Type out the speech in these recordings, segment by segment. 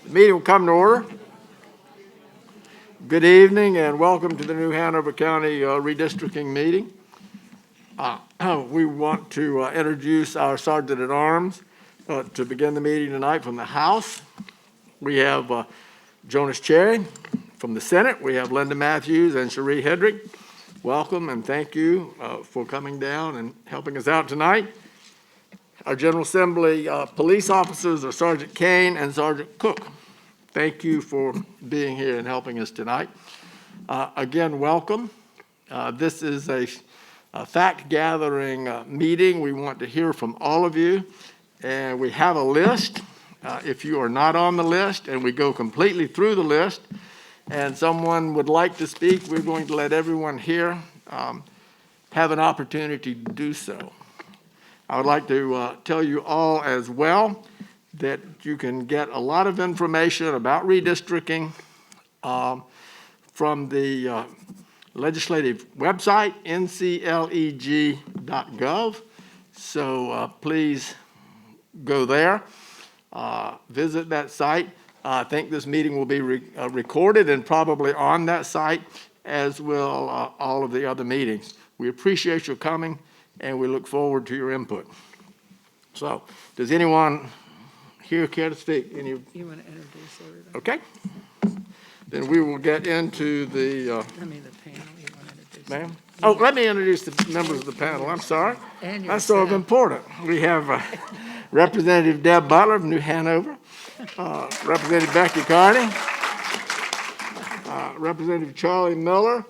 The meeting will come to order. Good evening and welcome to the new Hanover County redistricting meeting. We want to introduce our Sergeant at Arms to begin the meeting tonight from the House. We have Jonas Cherry from the Senate. We have Linda Matthews and Cherie Hedrick. Welcome and thank you for coming down and helping us out tonight. Our General Assembly police officers are Sergeant Kane and Sergeant Cook. Thank you for being here and helping us tonight. Again, welcome. This is a fact-gathering meeting. We want to hear from all of you, and we have a list. If you are not on the list, and we go completely through the list, and someone would like to speak, we're going to let everyone here have an opportunity to do so. I would like to tell you all as well that you can get a lot of information about redistricting from the legislative website, ncleg.gov. So please go there, visit that site. I think this meeting will be recorded and probably on that site, as will all of the other meetings. We appreciate your coming, and we look forward to your input. So, does anyone here care to speak? You want to introduce everybody? Okay. Then we will get into the... The panel you want to introduce. Ma'am? Oh, let me introduce the members of the panel. I'm sorry. That's so important. We have Representative Deb Butler of New Hanover, Representative Becky Carney, Representative Charlie Miller,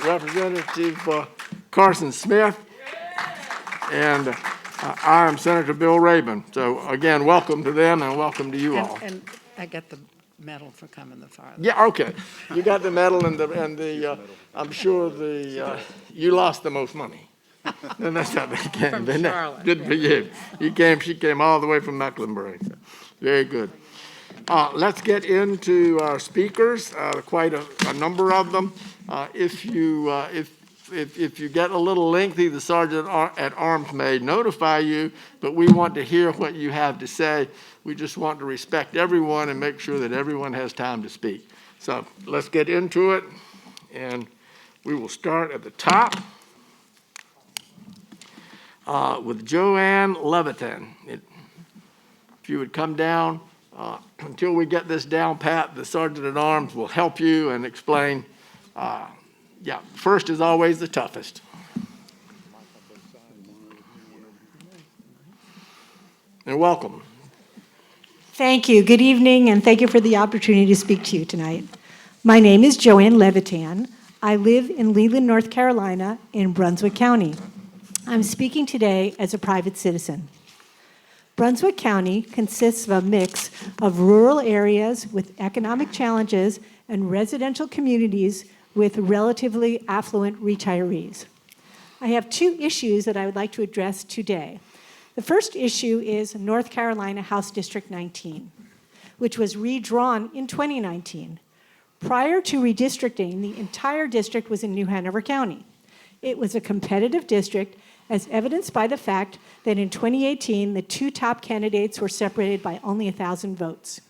Representative Carson Smith, and I am Senator Bill Rabin. So again, welcome to them and welcome to you all. And I got the medal for coming the farthest. Yeah, okay. You got the medal and the I'm sure you lost the most money. And that's how they came. From Didn't Charlotte. It? Good for you. She came all the way from Mecklenburg. So very good. Let's get into our speakers. Quite a number of them. If you get a little lengthy, the Sergeant at Arms may notify you, but we want to hear what you have to say. We just want to respect everyone and make sure that everyone has time to speak. So let's get into it, and we will start at the top with Joanne Levitan. If you would come down, until we get this down pat, the Sergeant at Arms will help you and explain. Yeah, first is always the toughest. And welcome. Thank you. Good evening, and thank you for the opportunity to speak to you tonight. My name is Joanne Levitan. I live in Leland, North Carolina, in Brunswick County. I'm speaking today as a private citizen. Brunswick County consists of a mix of rural areas with economic challenges and residential communities with relatively affluent retirees. I have two issues that I would like to address today. The first issue is North Carolina House District 19, which was redrawn in 2019. Prior to redistricting, the entire district was in New Hanover County. It was a competitive district, as evidenced by the fact that in 2018, the two top candidates were separated by only 1,000 votes.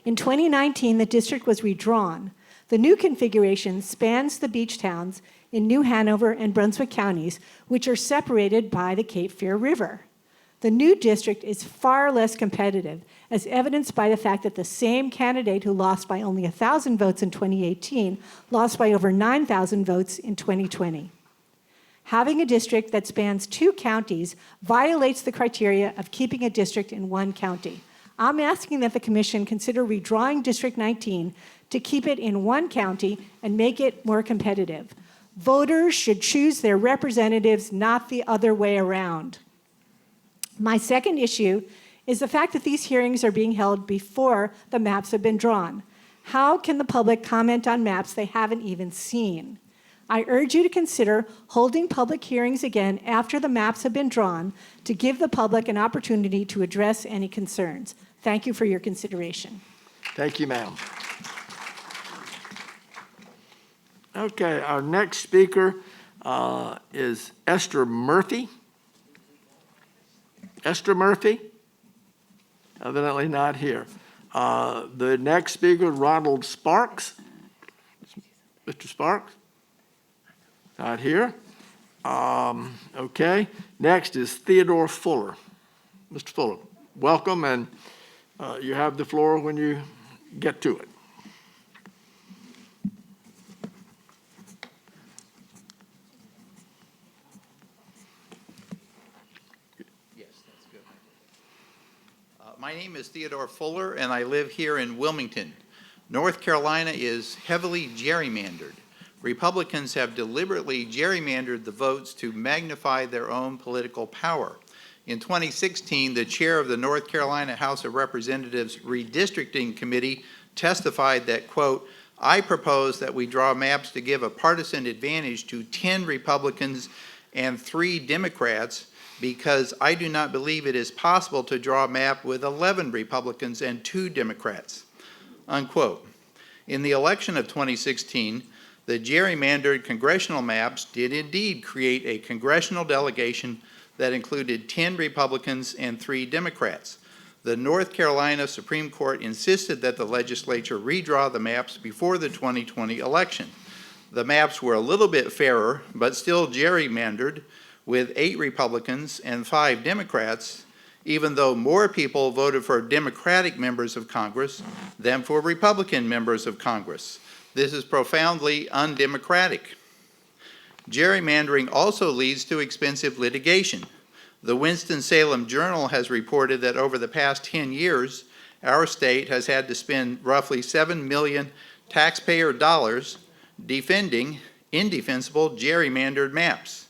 In 2019, the district was redrawn. The new configuration spans the beach towns in New Hanover and Brunswick counties, which are separated by the Cape Fear River. The new district is far less competitive, as evidenced by the fact that the same candidate who lost by only 1,000 votes in 2018 lost by over 9,000 votes in 2020. Having a district that spans two counties violates the criteria of keeping a district in one county. I'm asking that the Commission consider redrawing District 19 to keep it in one county and make it more competitive. Voters should choose their representatives, not the other way around. My second issue is the fact that these hearings are being held before the maps have been drawn. How can the public comment on maps they haven't even seen? I urge you to consider holding public hearings again after the maps have been drawn to give the public an opportunity to address any concerns. Thank you for your consideration. Thank you, ma'am. Okay, our next speaker is Esther Murphy. Esther Murphy? Evidently not here. The next speaker, Ronald Sparks. Mr. Sparks? Not here. Okay. Next is Theodore Fuller. Mr. Fuller, welcome, and you have the floor when you get to it. Yes, that's good. My name is Theodore Fuller, and I live here in Wilmington. North Carolina is heavily gerrymandered. Republicans have deliberately gerrymandered the votes to magnify their own political power. In 2016, the chair of the North Carolina House of Representatives Redistricting Committee testified that, quote, "I propose that we draw maps to give a partisan advantage to 10 Republicans and 3 Democrats because I do not believe it is possible to draw a map with 11 Republicans and 2 Democrats," unquote. In the election of 2016, the gerrymandered congressional maps did indeed create a congressional delegation that included 10 Republicans and 3 Democrats. The North Carolina Supreme Court insisted that the legislature redraw the maps before the 2020 election. The maps were a little bit fairer, but still gerrymandered, with 8 Republicans and 5 Democrats, even though more people voted for Democratic members of Congress than for Republican members of Congress. This is profoundly undemocratic. Gerrymandering also leads to expensive litigation. The Winston-Salem Journal has reported that over the past 10 years, our state has had to spend roughly $7 million taxpayer dollars defending indefensible gerrymandered maps.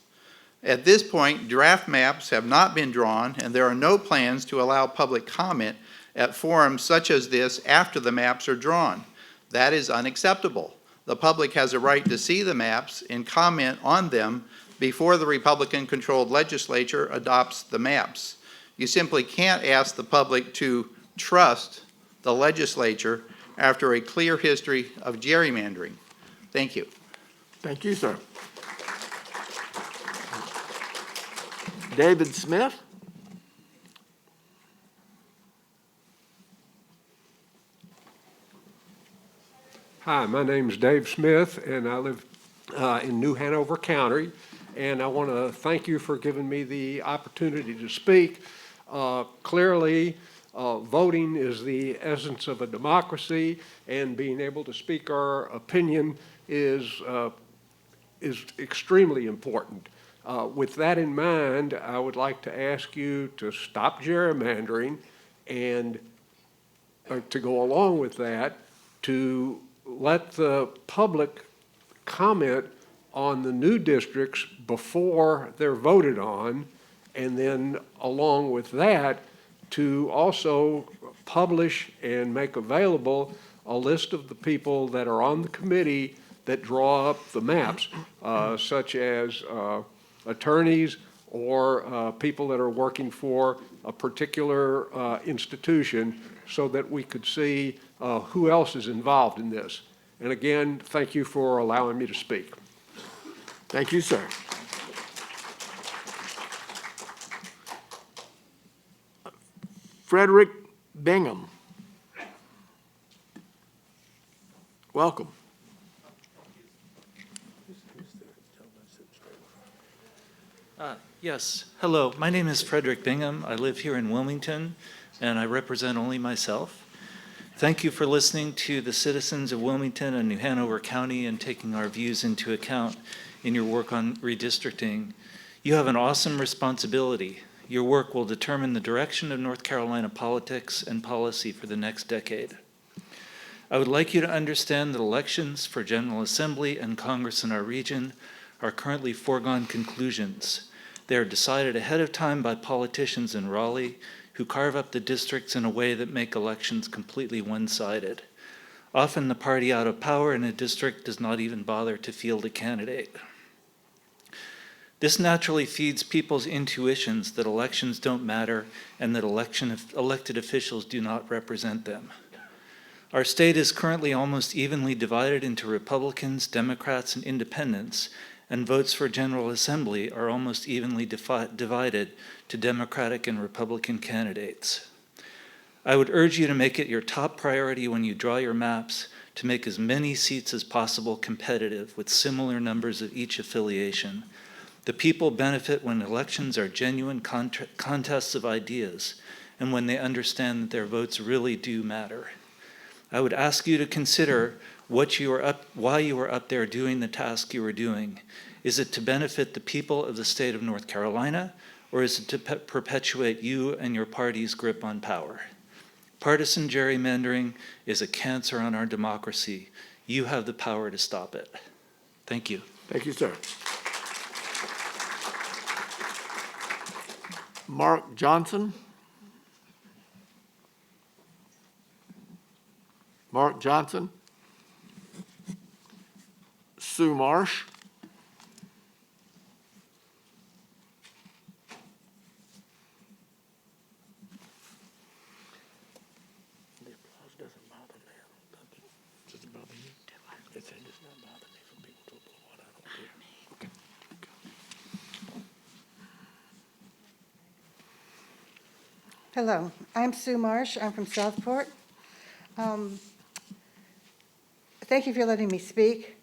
At this point, draft maps have not been drawn, and there are no plans to allow public comment at forums such as this after the maps are drawn. That is unacceptable. The public has a right to see the maps and comment on them before the Republican-controlled legislature adopts the maps. You simply can't ask the public to trust the legislature after a clear history of gerrymandering. Thank you. Thank you, sir. David Smith? Hi, my name is Dave Smith, and I live in New Hanover County, and I want to thank you for giving me the opportunity to speak. Clearly, voting is the essence of a democracy, and being able to speak our opinion is extremely important. With that in mind, I would like to ask you to stop gerrymandering and to go along with that, to let the public comment on the new districts before they're voted on, and then along with that, to also publish and make available a list of the people that are on the committee that draw up the maps, such as attorneys or people that are working for a particular institution, so that we could see who else is involved in this. And again, thank you for allowing me to speak. Thank you, sir. Frederick Bingham. Welcome. Yes, hello, my name is Frederick Bingham. I live here in Wilmington, and I represent only myself. Thank you for listening to the citizens of Wilmington and New Hanover County and taking our views into account in your work on redistricting. You have an awesome responsibility. Your work will determine the direction of North Carolina politics and policy for the next decade. I would like you to understand that elections for General Assembly and Congress in our region are currently foregone conclusions. They are decided ahead of time by politicians in Raleigh who carve up the districts in a way that make elections completely one-sided. Often the party out of power in a district does not even bother to field a candidate. This naturally feeds people's intuitions that elections don't matter and that elected officials do not represent them. Our state is currently almost evenly divided into Republicans, Democrats, and independents, and votes for General Assembly are almost evenly divided to Democratic and Republican candidates. I would urge you to make it your top priority when you draw your maps to make as many seats as possible competitive with similar numbers of each affiliation. The people benefit when elections are genuine contests of ideas and when they understand that their votes really do matter. I would ask you to consider why you are up there doing the task you are doing. Is it to benefit the people of the state of North Carolina, or is it to perpetuate you and your party's grip on power? Partisan gerrymandering is a cancer on our democracy. You have the power to stop it. Thank you. Thank you, sir. Mark Johnson. Mark Johnson. Sue Marsh. The applause doesn't bother me. Does it bother you? It said it's not bothering me for people to applaud. I don't care. Okay. Hello, I'm Sue Marsh. I'm from Southport. Thank you for letting me speak.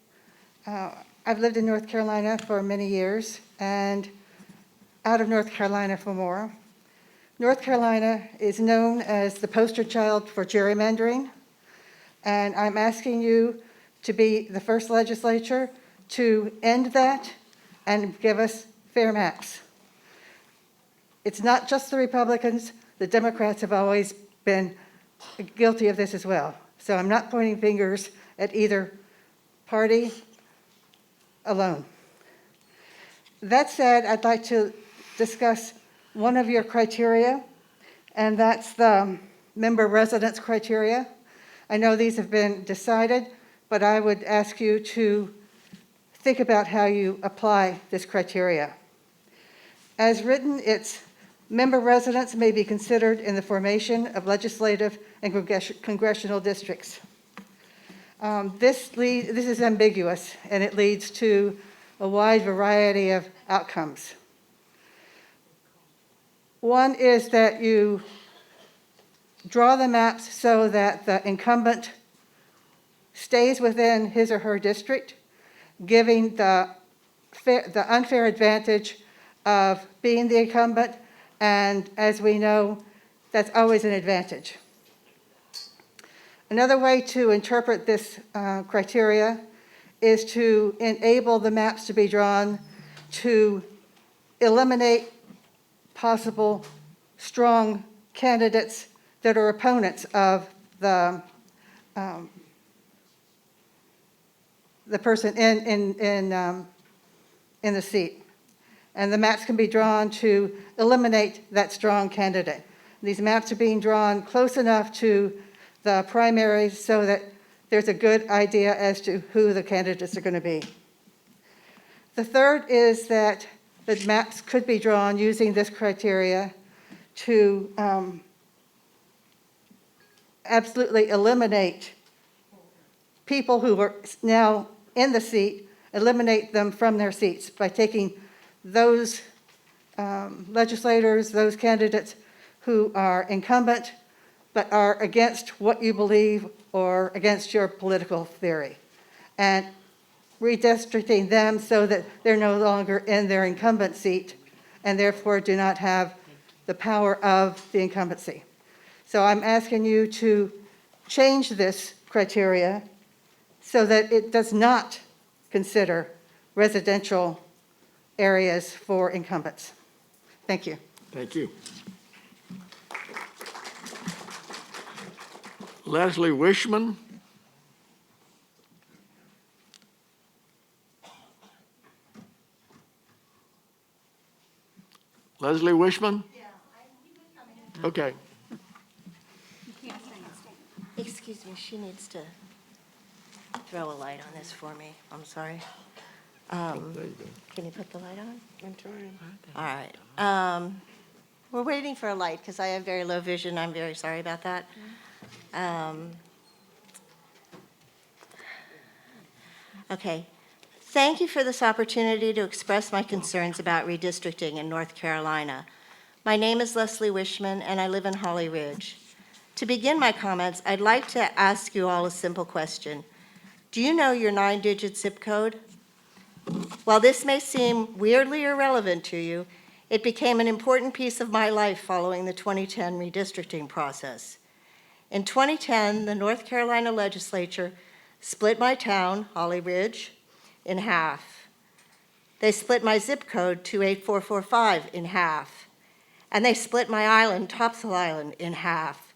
I've lived in North Carolina for many years and out of North Carolina for more. North Carolina is known as the poster child for gerrymandering, and I'm asking you to be the first legislature to end that and give us fair maps. It's not just the Republicans. The Democrats have always been guilty of this as well. So I'm not pointing fingers at either party alone. That said, I'd like to discuss one of your criteria, and that's the member residence criteria. I know these have been decided, but I would ask you to think about how you apply this criteria. As written, it's member residents may be considered in the formation of legislative and congressional districts. This is ambiguous, and it leads to a wide variety of outcomes. One is that you draw the maps so that the incumbent stays within his or her district, giving the unfair advantage of being the incumbent, and as we know, that's always an advantage. Another way to interpret this criteria is to enable the maps to be drawn to eliminate possible strong candidates that are opponents of the person in the seat. And the maps can be drawn to eliminate that strong candidate. These maps are being drawn close enough to the primaries so that there's a good idea as to who the candidates are going to be. The third is that the maps could be drawn using this criteria to absolutely eliminate people who are now in the seat, eliminate them from their seats by taking those legislators, those candidates who are incumbent but are against what you believe or against your political theory, and redistricting them so that they're no longer in their incumbent seat and therefore do not have the power of the incumbency. So I'm asking you to change this criteria so that it does not consider residential areas for incumbents. Thank you. Thank you. Leslie Wishman. Leslie Wishman? Yeah. Okay. Excuse me, she needs to throw a light on this for me. I'm sorry. There you go. Can you put the light on? I'm trying. All right. We're waiting for a light because I have very low vision. I'm very sorry about that. Okay. Thank you for this opportunity to express my concerns about redistricting in North Carolina. My name is Leslie Wishman, and I live in Holly Ridge. To begin my comments, I'd like to ask you all a simple question. Do you know your 9-digit zip code? While this may seem weirdly irrelevant to you, it became an important piece of my life following the 2010 redistricting process. In 2010, the North Carolina legislature split my town, Holly Ridge, in half. They split my zip code, 28445, in half. And they split my island, Topsail Island, in half.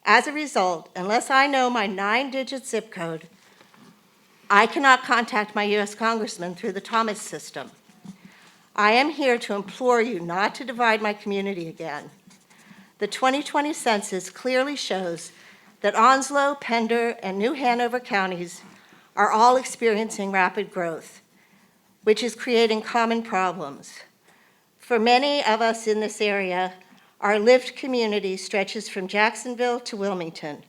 As a result, unless I know my 9-digit zip code, I cannot contact my U.S. Congressman through the Thomas system. I am here to implore you not to divide my community again. The 2020 census clearly shows that Onslow, Pender, and New Hanover counties are all experiencing rapid growth, which is creating common problems. For many of us in this area, our lived community stretches from Jacksonville to Wilmington.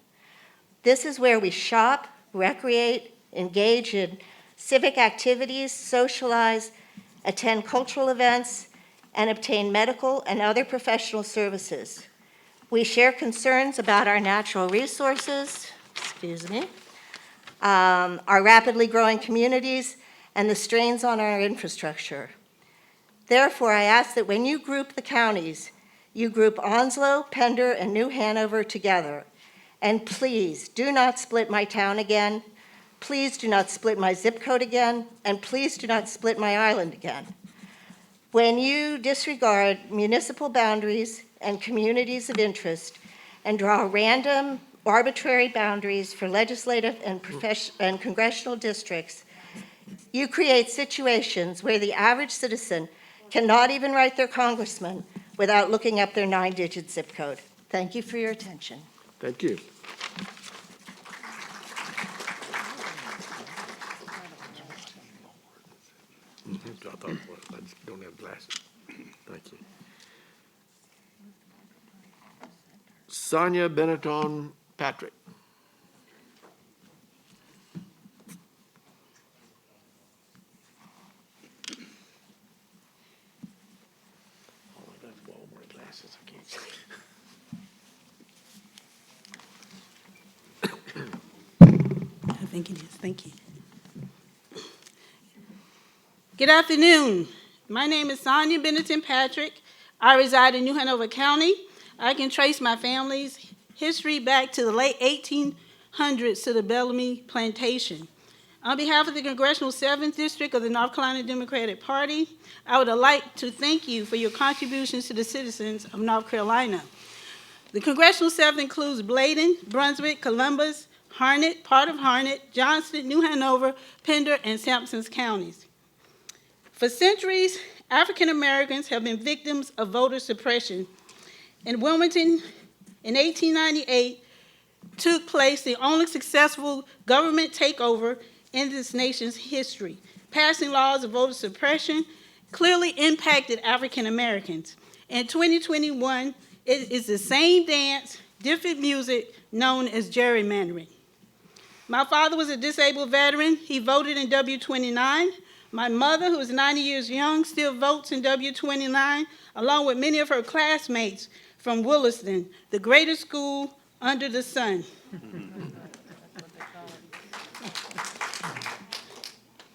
This is where we shop, recreate, engage in civic activities, socialize, attend cultural events, and obtain medical and other professional services. We share concerns about our natural resources, our rapidly growing communities, and the strains on our infrastructure. Therefore, I ask that when you group the counties, you group Onslow, Pender, and New Hanover together. And please do not split my town again. Please do not split my zip code again. And please do not split my island again. When you disregard municipal boundaries and communities of interest and draw random, arbitrary boundaries for legislative and congressional districts, you create situations where the average citizen cannot even write their congressman without looking up their 9-digit zip code. Thank you for your attention. Thank you. I thought it was. I just don't have glasses. Thank you. Sonia Benetton Patrick. I think it is. Thank you. Good afternoon. My name is Sonia Benetton Patrick. I reside in New Hanover County. I can trace my family's history back to the late 1800s to the Bellamy Plantation. On behalf of the Congressional 7th District of the North Carolina Democratic Party, I would like to thank you for your contributions to the citizens of North Carolina. The Congressional 7th includes Bladen, Brunswick, Columbus, Harnett, part of Harnett, Johnston, New Hanover, Pender, and Sampsons counties. For centuries, African Americans have been victims of voter suppression. In Wilmington, in 1898, took place the only successful government takeover in this nation's history. Passing laws of voter suppression clearly impacted African Americans. In 2021, it is the same dance, different music, known as gerrymandering. My father was a disabled veteran. He voted in W-29. My mother, who is 90 years young, still votes in W-29, along with many of her classmates from Williston, the greatest school under the sun.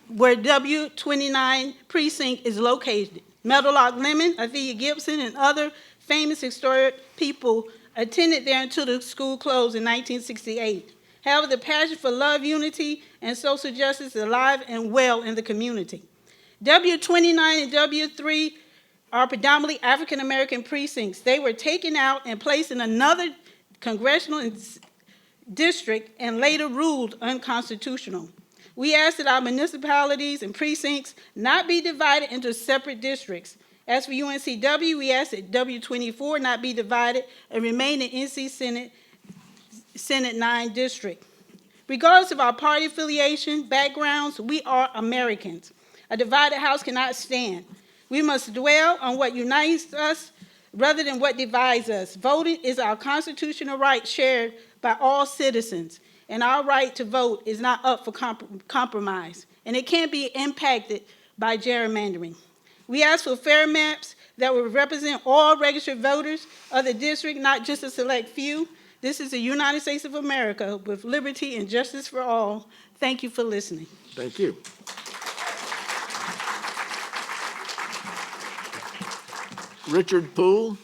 Where W-29 precinct is located. Meadowlark Lemon, Athea Gibson, and other famous historic people attended there until the school closed in 1968. However, the passion for love, unity, and social justice is alive and well in the community. W-29 and W-3 are predominantly African-American precincts. They were taken out and placed in another congressional district and later ruled unconstitutional. We ask that our municipalities and precincts not be divided into separate districts. As for UNCW, we ask that W-24 not be divided and remain in NC Senate 9 district. Regardless of our party affiliation, backgrounds, we are Americans. A divided house cannot stand. We must dwell on what unites us rather than what divides us. Voting is our constitutional right shared by all citizens, and our right to vote is not up for compromise, and it can't be impacted by gerrymandering. We ask for fair maps that will represent all registered voters of the district, not just a select few. This is the United States of America with liberty and justice for all. Thank you for listening. Thank you. Richard Poole.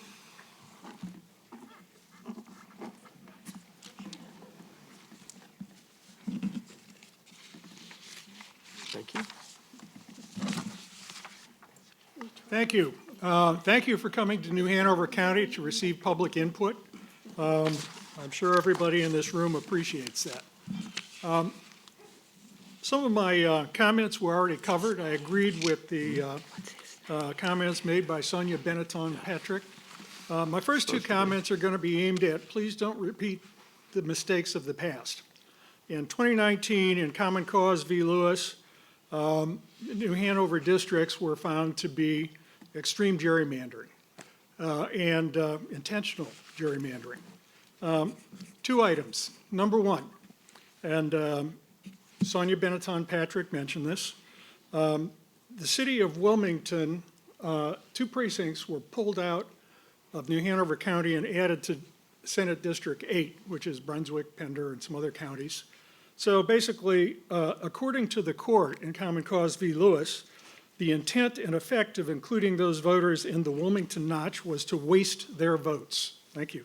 Thank you. Thank you. Thank you for coming to New Hanover County to receive public input. I'm sure everybody in this room appreciates that. Some of my comments were already covered. I agreed with the comments made by Sonia Benetton Patrick. My first two comments are going to be aimed at, please don't repeat the mistakes of the past. In 2019, in Common Cause v. Lewis, New Hanover districts were found to be extreme gerrymandering and intentional gerrymandering. Two items. Number one, and Sonia Benetton Patrick mentioned this, the city of Wilmington, two precincts were pulled out of New Hanover County and added to Senate District 8, which is Brunswick, Pender, and some other counties. So basically, according to the court in Common Cause v. Lewis, the intent and effect of including those voters in the Wilmington notch was to waste their votes. Thank you.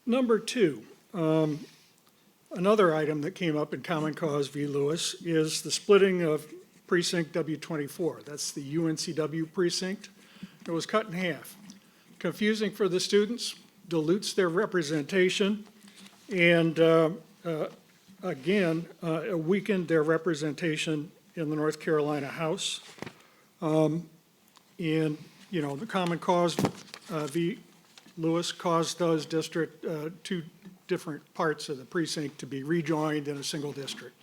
Number two, another item that came up in Common Cause v. Lewis is the splitting of precinct W24. That's the UNCW precinct. It was cut in half. Confusing for the students, dilutes their representation, and again, weakened their representation in the North Carolina House. And, you know, the Common Cause v. Lewis caused those two different parts of the precinct to be rejoined in a single district.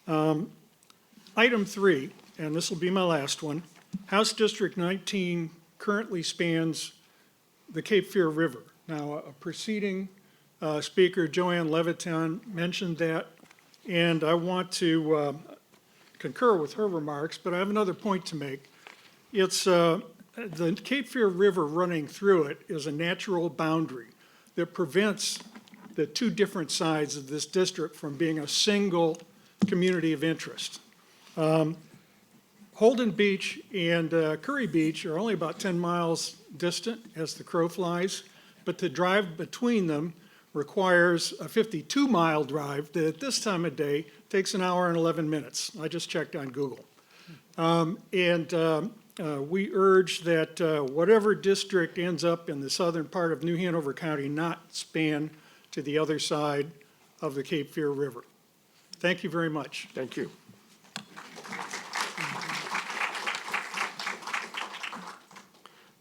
Item 3, and this will be my last one, House District 19 currently spans the Cape Fear River. Now, a preceding speaker, Joanne Levitan, mentioned that, and I want to concur with her remarks, but I have another point to make. It's the Cape Fear River running through it is a natural boundary that prevents the two different sides of this district from being a single community of interest. Holden Beach and Curry Beach are only about 10 miles distant as the crow flies, but the drive between them requires a 52-mile drive that at this time of day takes an hour and 11 minutes. I just checked on Google. We urge that whatever district ends up in the southern part of New Hanover County not span to the other side of the Cape Fear River. Thank you very much. Thank you.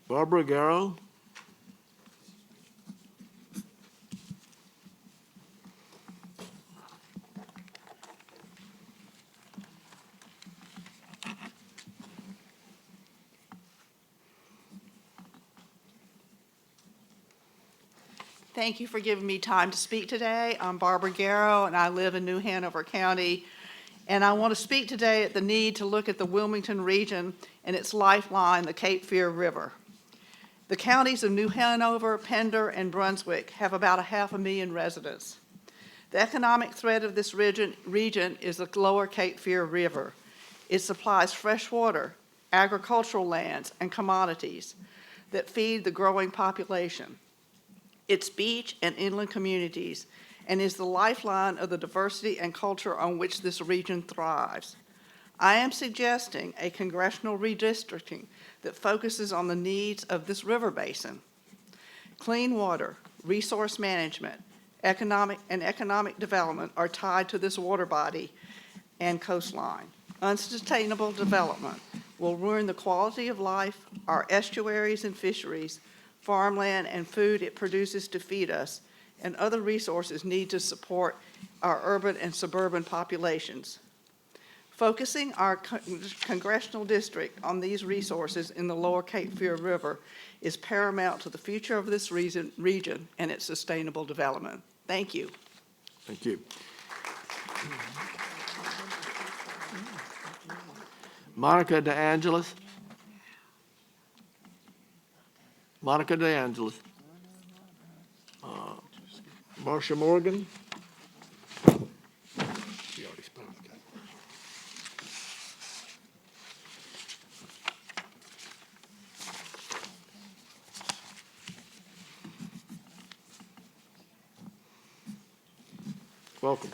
Barbara Garrow. Thank you for giving me time to speak today. I'm Barbara Garrow, and I live in New Hanover County. And I want to speak today at the need to look at the Wilmington region and its lifeline, the Cape Fear River. The counties of New Hanover, Pender, and Brunswick have about 500,000 residents. The economic threat of this region is the lower Cape Fear River. It supplies fresh water, agricultural lands, and commodities that feed the growing population. Its beach and inland communities, and is the lifeline of the diversity and culture on which this region thrives. I am suggesting a congressional redistricting that focuses on the needs of this river basin. Clean water, resource management, economic development are tied to this water body and coastline. Unsustainable development will ruin the quality of life, our estuaries and fisheries, farmland and food it produces to feed us, and other resources needed to support our urban and suburban populations. Focusing our congressional district on these resources in the lower Cape Fear River is paramount to the future of this region and its sustainable development. Thank you. Thank you. Monica DeAngelis. Monica DeAngelis. Marcia Morgan. She already spoke. Welcome.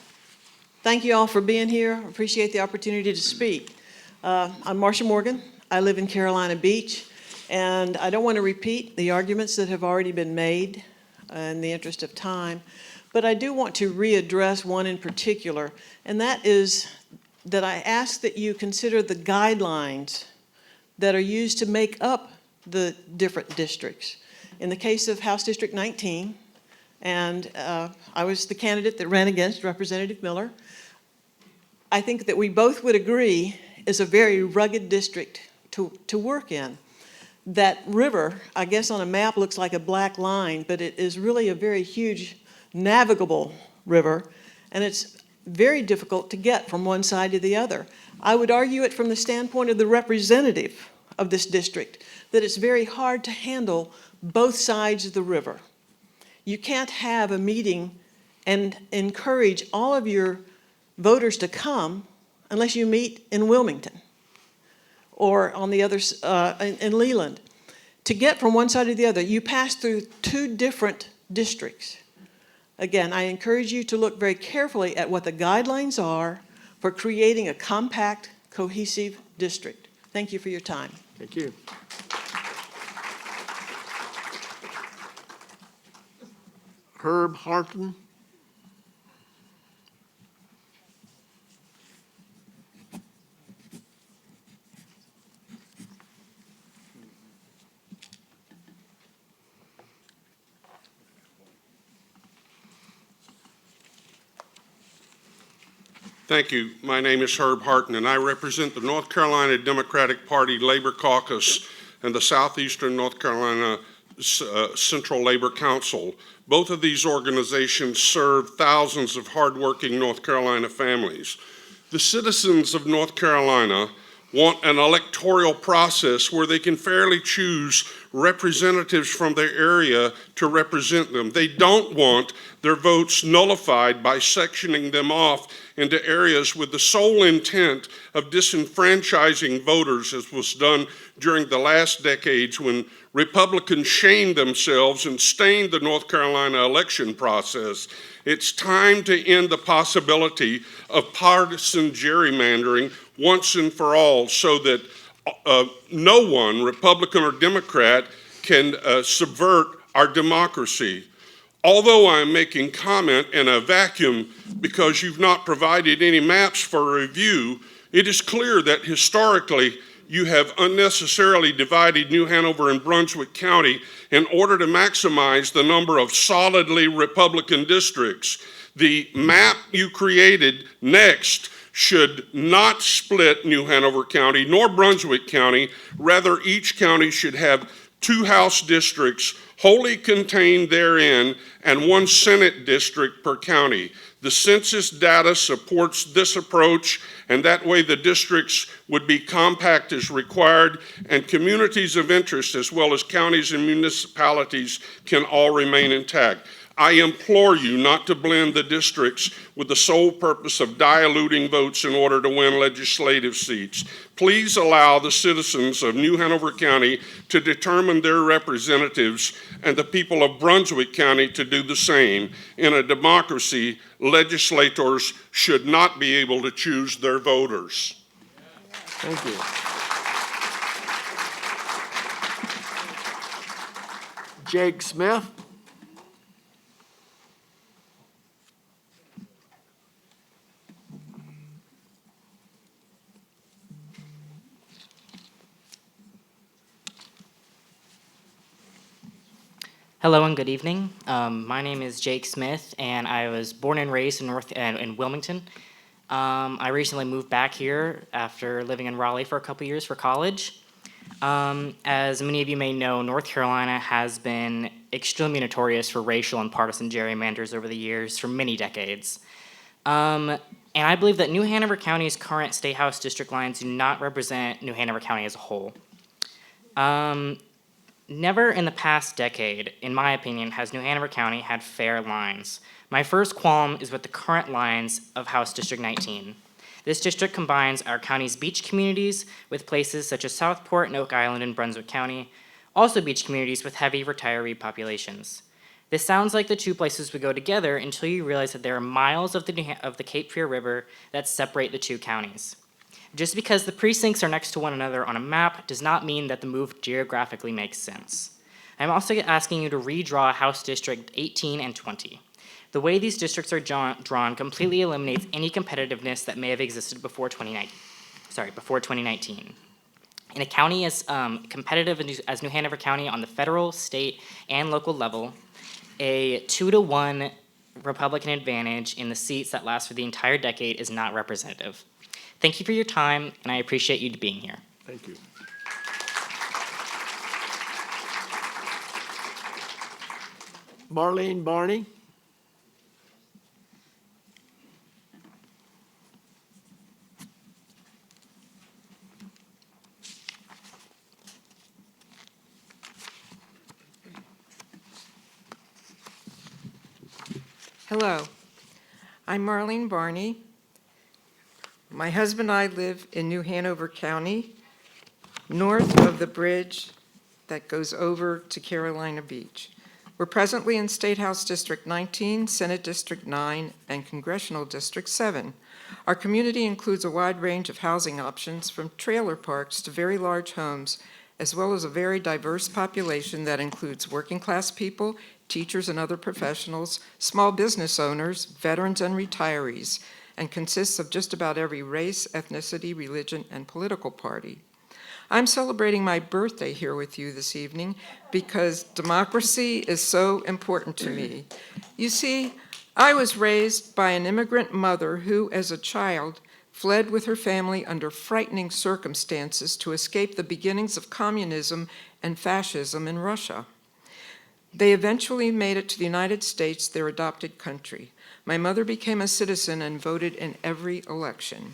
Thank you all for being here. Appreciate the opportunity to speak. I'm Marcia Morgan. I live in Carolina Beach, and I don't want to repeat the arguments that have already been made in the interest of time, but I do want to readdress one in particular, and that is that I ask that you consider the guidelines that are used to make up the different districts. In the case of House District 19, and I was the candidate that ran against Representative Miller, I think that we both would agree is a very rugged district to work in. That river, I guess on a map looks like a black line, but it is really a very huge navigable river, and it's very difficult to get from one side to the other. I would argue it from the standpoint of the representative of this district, that it's very hard to handle both sides of the river. You can't have a meeting and encourage all of your voters to come unless you meet in Wilmington or on the other, in Leland. To get from one side to the other, you pass through two different districts. Again, I encourage you to look very carefully at what the guidelines are for creating a compact, cohesive district. Thank you for your time. Thank you. Herb Harton. Thank you. My name is Herb Harton, and I represent the North Carolina Democratic Party Labor Caucus and the Southeastern North Carolina Central Labor Council. Both of these organizations serve thousands of hardworking North Carolina families. The citizens of North Carolina want an electoral process where they can fairly choose representatives from their area to represent them. They don't want their votes nullified by sectioning them off into areas with the sole intent of disenfranchising voters, as was done during the last decades when Republicans shamed themselves and stained the North Carolina election process. It's time to end the possibility of partisan gerrymandering once and for all, so that no one, Republican or Democrat, can subvert our democracy. Although I'm making comment in a vacuum because you've not provided any maps for review, it is clear that historically you have unnecessarily divided New Hanover and Brunswick County in order to maximize the number of solidly Republican districts. The map you created next should not split New Hanover County nor Brunswick County. Rather, each county should have 2 House districts wholly contained therein and 1 Senate district per county. The census data supports this approach, and that way the districts would be compact as required, and communities of interest as well as counties and municipalities can all remain intact. I implore you not to blend the districts with the sole purpose of diluting votes in order to win legislative seats. Please allow the citizens of New Hanover County to determine their representatives and the people of Brunswick County to do the same. In a democracy, legislators should not be able to choose their voters. Thank you. Jake Smith. Hello and good evening. My name is Jake Smith, and I was born and raised in Wilmington. I recently moved back here after living in Raleigh for a couple years for college. As many of you may know, North Carolina has been extremely notorious for racial and partisan gerrymanders over the years for many decades. And I believe that New Hanover County's current State House district lines do not represent New Hanover County as a whole. Never in the past decade, in my opinion, has New Hanover County had fair lines. My first qualm is with the current lines of House District 19. This district combines our county's beach communities with places such as Southport and Oak Island in Brunswick County, also beach communities with heavy retiree populations. This sounds like the two places would go together until you realize that there are miles of the Cape Fear River that separate the two counties. Just because the precincts are next to one another on a map does not mean that the move geographically makes sense. I'm also asking you to redraw House District 18 and 20. The way these districts are drawn completely eliminates any competitiveness that may have existed before 2019. In a county as competitive as New Hanover County on the federal, state, and local level, a 2-to-1 Republican advantage in the seats that last for the entire decade is not representative. Thank you for your time, and I appreciate you being here. Thank you. Marlene Barney. Hello, I'm Marlene Barney. My husband and I live in New Hanover County, north of the bridge that goes over to Carolina Beach. We're presently in State House District 19, Senate District 9, and Congressional District 7. Our community includes a wide range of housing options, from trailer parks to very large homes, as well as a very diverse population that includes working-class people, teachers and other professionals, small business owners, veterans, and retirees, and consists of just about every race, ethnicity, religion, and political party. I'm celebrating my birthday here with you this evening because democracy is so important to me. You see, I was raised by an immigrant mother who, as a child, fled with her family under frightening circumstances to escape the beginnings of communism and fascism in Russia. They eventually made it to the United States, their adopted country. My mother became a citizen and voted in every election.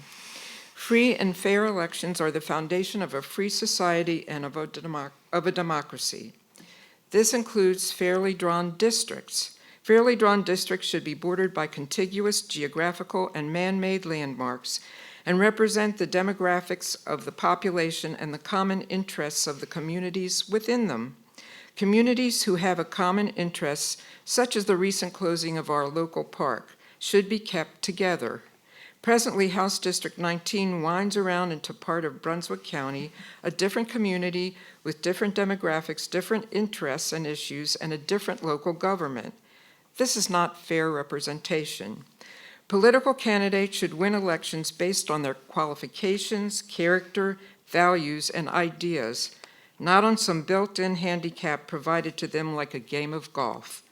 Free and fair elections are the foundation of a free society and of a democracy. This includes fairly drawn districts. Fairly drawn districts should be bordered by contiguous geographical and man-made landmarks and represent the demographics of the population and the common interests of the communities within them. Communities who have a common interest, such as the recent closing of our local park, should be kept together. Presently, House District 19 winds around into part of Brunswick County, a different community with different demographics, different interests and issues, and a different local government. This is not fair representation. Political candidates should win elections based on their qualifications, character, values, and ideas, not on some built-in handicap provided to them like a game of golf.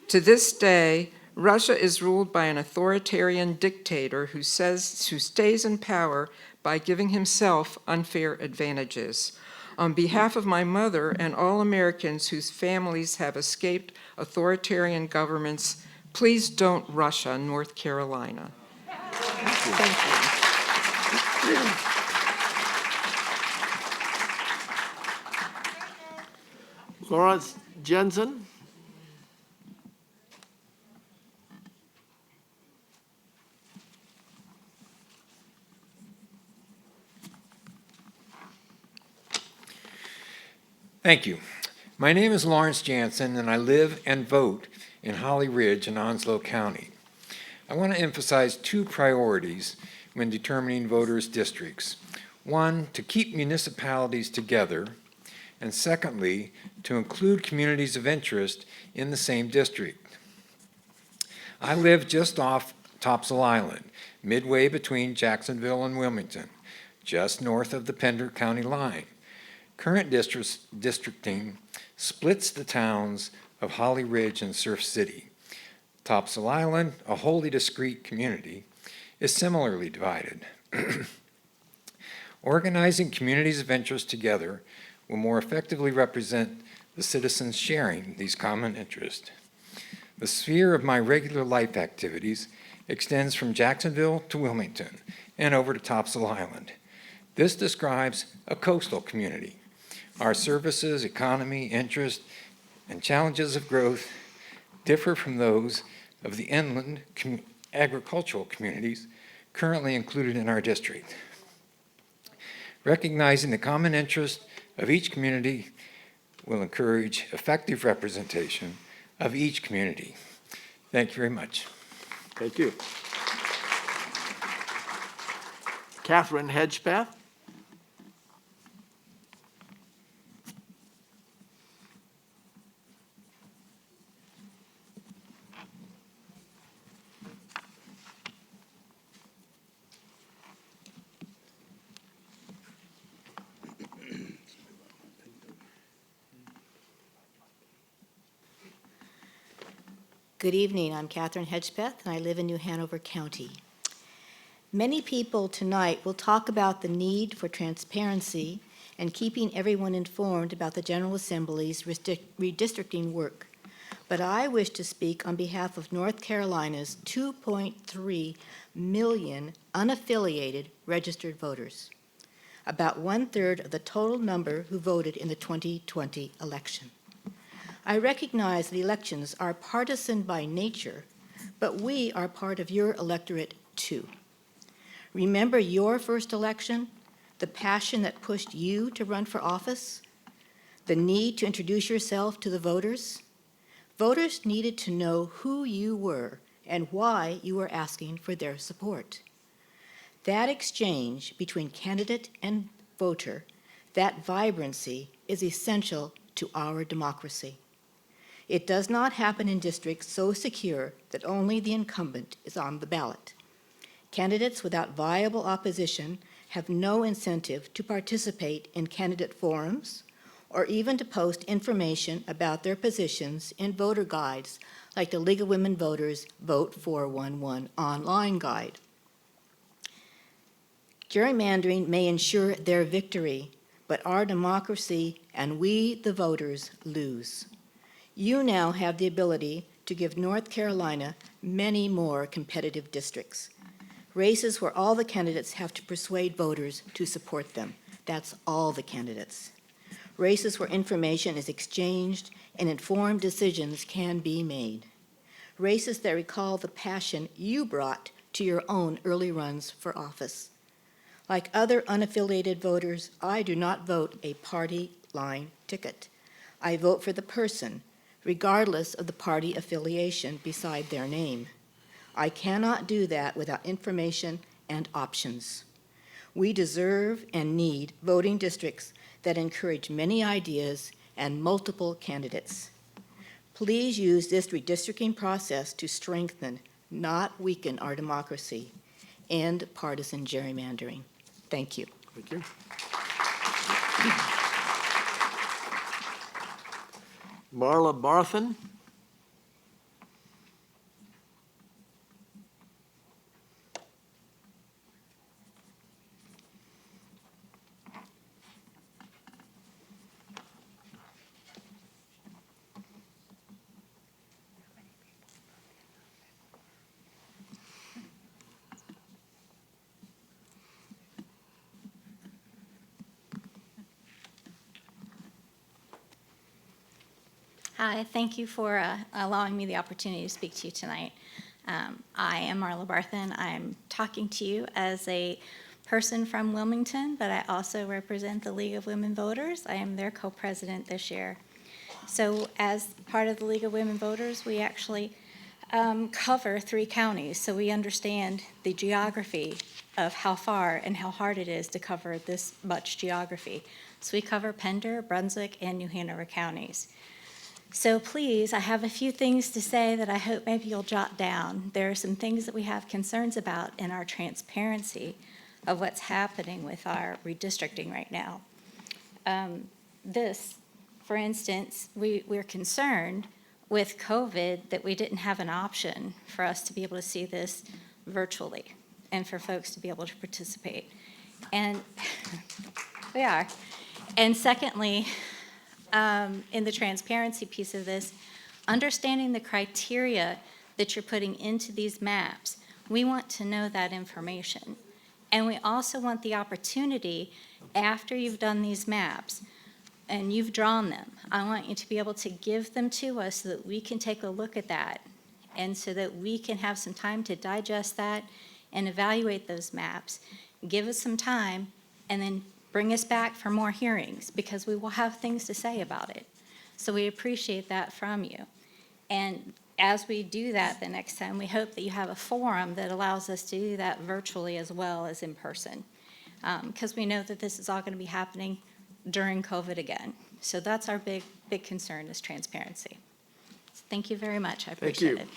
To this day, Russia is ruled by an authoritarian dictator who stays in power by giving himself unfair advantages. On behalf of my mother and all Americans whose families have escaped authoritarian governments, please don't Russia North Carolina. Thank you. Lawrence Jensen. Thank you. My name is Lawrence Jansen, and I live and vote in Holly Ridge in Onslow County. I want to emphasize two priorities when determining voters' districts. One, to keep municipalities together, and secondly, to include communities of interest in the same district. I live just off Topsail Island, midway between Jacksonville and Wilmington, just north of the Pender County line. Current districting splits the towns of Holly Ridge and Surf City. Topsail Island, a wholly discrete community, is similarly divided. Organizing communities of interest together will more effectively represent the citizens sharing these common interests. The sphere of my regular life activities extends from Jacksonville to Wilmington and over to Topsail Island. This describes a coastal community Our services, economy, interest, and challenges of growth differ from those of the inland agricultural communities currently included in our district. Recognizing the common interest of each community will encourage effective representation of each community. Thank you very much. Thank you. Catherine Hedgepeth. Good evening. I'm Catherine Hedgepeth, and I live in New Hanover County. Many people tonight will talk about the need for transparency and keeping everyone informed about the General Assembly's redistricting work. But I wish to speak on behalf of North Carolina's 2.3 million unaffiliated registered voters, about 1/3 of the total number who voted in the 2020 election. I recognize that elections are partisan by nature, but we are part of your electorate too. Remember your first election, the passion that pushed you to run for office, the need to introduce yourself to the voters. Voters needed to know who you were and why you were asking for their support. That exchange between candidate and voter, that vibrancy is essential to our democracy. It does not happen in districts so secure that only the incumbent is on the ballot. Candidates without viable opposition have no incentive to participate in candidate forums or even to post information about their positions in voter guides like the League of Women Voters Vote 411 online guide. Gerrymandering may ensure their victory, but our democracy and we, the voters, lose. You now have the ability to give North Carolina many more competitive districts, races where all the candidates have to persuade voters to support them. That's all the candidates. Races where information is exchanged and informed decisions can be made. Races that recall the passion you brought to your own early runs for office. Like other unaffiliated voters, I do not vote a party line ticket. I vote for the person, regardless of the party affiliation beside their name. I cannot do that without information and options. We deserve and need voting districts that encourage many ideas and multiple candidates. Please use this redistricting process to strengthen, not weaken our democracy. End partisan gerrymandering. Thank you. Thank you. Marla Barthen. Hi, thank you for allowing me the opportunity to speak to you tonight. I am Marla Barthen. I'm talking to you as a person from Wilmington, but I also represent the League of Women Voters. I am their co-president this year. So as part of the League of Women Voters, we actually cover 3 counties, so we understand the geography of how far and how hard it is to cover this much geography. So we cover Pender, Brunswick, and New Hanover counties. So please, I have a few things to say that I hope maybe you'll jot down. There are some things that we have concerns about in our transparency of what's happening with our redistricting right now. This, for instance, we're concerned with COVID that we didn't have an option for us to be able to see this virtually and for folks to be able to participate. And we are. And secondly, in the transparency piece of this, understanding the criteria that you're putting into these maps, we want to know that information. And we also want the opportunity, after you've done these maps, and you've drawn them. I want you to be able to give them to us so that we can take a look at that and so that we can have some time to digest that and evaluate those maps. Give us some time and then bring us back for more hearings because we will have things to say about it. So we appreciate that from you. And as we do that the next time, we hope that you have a forum that allows us to do that virtually as well as in person. Because we know that this is all going to be happening during COVID again. So that's our big concern is transparency. So thank you very much. I appreciate it.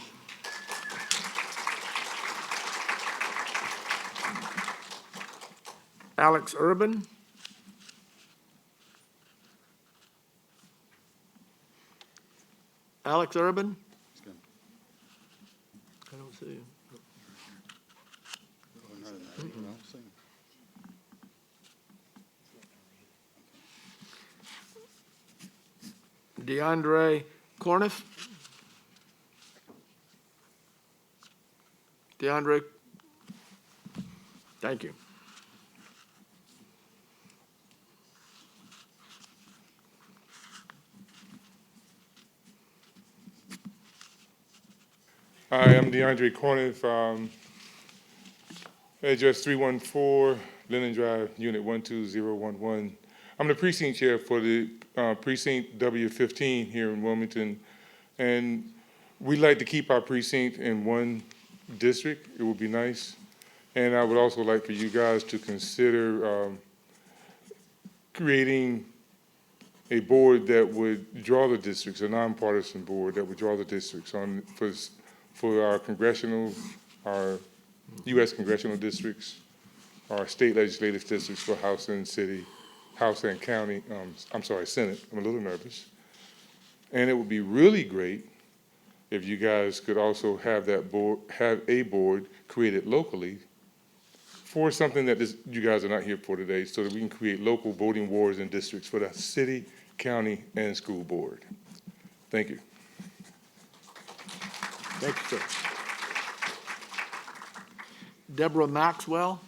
Alex Urban. Alex Urban? I don't see him. DeAndre Corniff? DeAndre? Thank you. Hi, I'm DeAndre Corniff, address 314 Lennon Drive, Unit 12011. I'm the precinct chair for the precinct W15 here in Wilmington, and we like to keep our precinct in one district. It would be nice. And I would also like for you guys to consider creating a board that would draw the districts, a nonpartisan board that would draw the districts on for our congressional, our U.S. congressional districts, our state legislative districts for House and city, House and county, Senate. I'm a little nervous. And it would be really great if you guys could also have that board, have a board created locally for something that you guys are not here for today, so that we can create local voting wards and districts for the city, county, and school board. Thank you. Thank you, sir. Deborah Maxwell.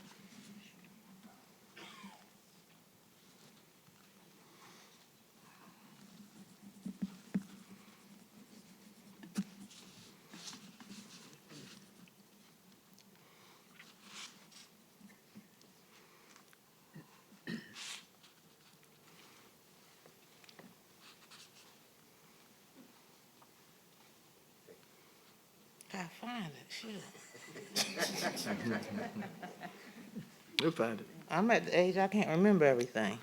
I find it, shoot. You'll find it. I'm at the age I can't remember everything.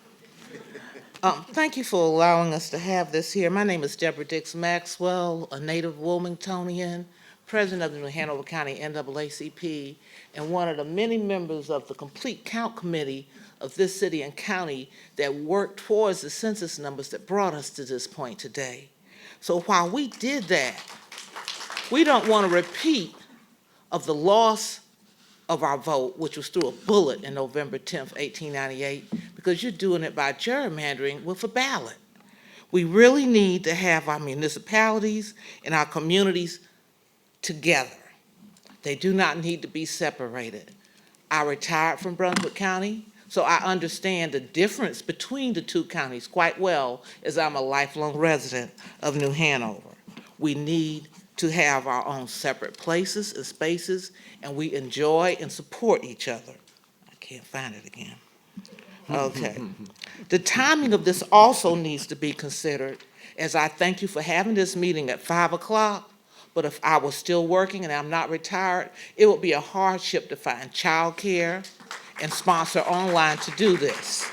Thank you for allowing us to have this here. My name is Deborah Dix Maxwell, a native Wilmingtonian, president of the New Hanover County NAACP, and one of the many members of the Complete Count Committee of this city and county that worked towards the census numbers that brought us to this point today. So while we did that, we don't want a repeat of the loss of our vote, which was through a bullet in November 10th, 1898, because you're doing it by gerrymandering with a ballot. We really need to have our municipalities and our communities together. They do not need to be separated. I retired from Brunswick County, so I understand the difference between the two counties quite well, as I'm a lifelong resident of New Hanover. We need to have our own separate places and spaces, and we enjoy and support each other. I can't find it again. Okay. The timing of this also needs to be considered, as I thank you for having this meeting at 5 o'clock, but if I was still working and I'm not retired, it would be a hardship to find childcare and sponsor online to do this.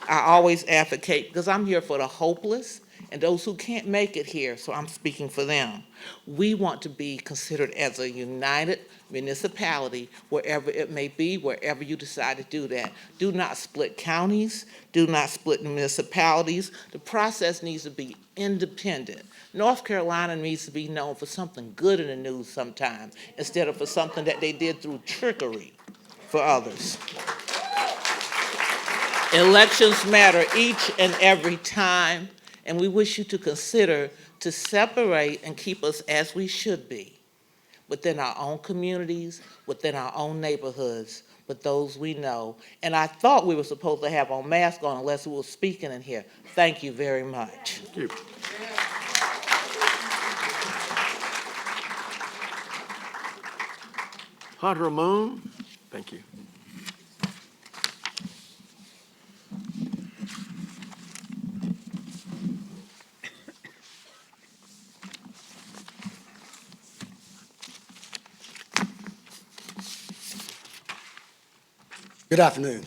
I always advocate, because I'm here for the hopeless and those who can't make it here, so I'm speaking for them. We want to be considered as a united municipality, wherever it may be, wherever you decide to do that. Do not split counties, do not split municipalities. The process needs to be independent. North Carolina needs to be known for something good in the news sometime, instead of for something that they did through trickery for others. Elections matter each and every time, and we wish you to consider to separate and keep us as we should be, within our own communities, within our own neighborhoods, but those we know. And I thought we were supposed to have our mask on unless we were speaking in here. Thank you very much. Thank you. Hunter Moon, thank you. Good afternoon.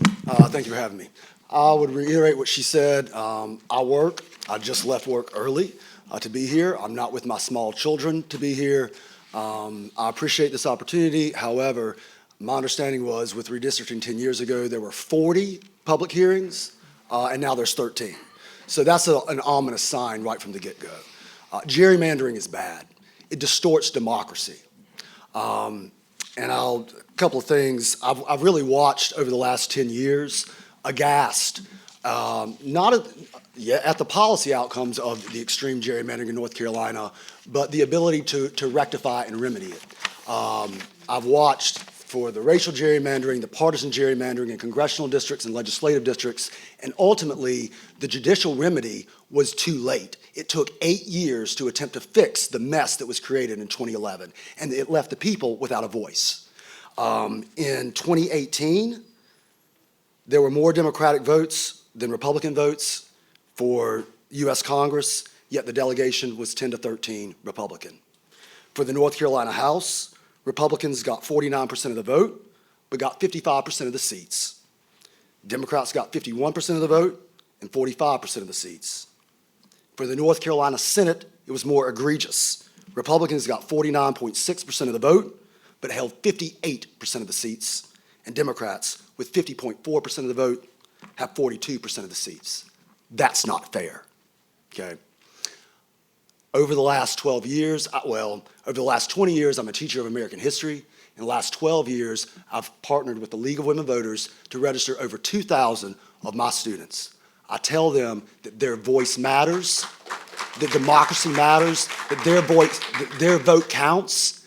Thank you for having me. I would reiterate what she said. I just left work early to be here. I'm not with my small children to be here. I appreciate this opportunity. However, my understanding was with redistricting 10 years ago, there were 40 public hearings, and now there's 13. So that's an ominous sign right from the get-go. Gerrymandering is bad. It distorts democracy. And a couple of things. I've really watched over the last 10 years, aghast, not at the policy outcomes of the extreme gerrymandering in North Carolina, but the ability to rectify and remedy it. I've watched for the racial gerrymandering, the partisan gerrymandering in congressional districts and legislative districts, and ultimately the judicial remedy was too late. It took 8 years to attempt to fix the mess that was created in 2011, and it left the people without a voice. In 2018, there were more Democratic votes than Republican votes for U.S. Congress, yet the delegation was 10-13 Republican. For the North Carolina House, Republicans got 49% of the vote, but got 55% of the seats. Democrats got 51% of the vote and 45% of the seats. For the North Carolina Senate, it was more egregious. Republicans got 49.6% of the vote, but held 58% of the seats, and Democrats, with 50.4% of the vote, have 42% of the seats. That's not fair, okay? Over the last 12 years, over the last 20 years, I'm a teacher of American history. In the last 12 years, I've partnered with the League of Women Voters to register over 2,000 of my students. I tell them that their voice matters, that democracy matters, that their vote counts,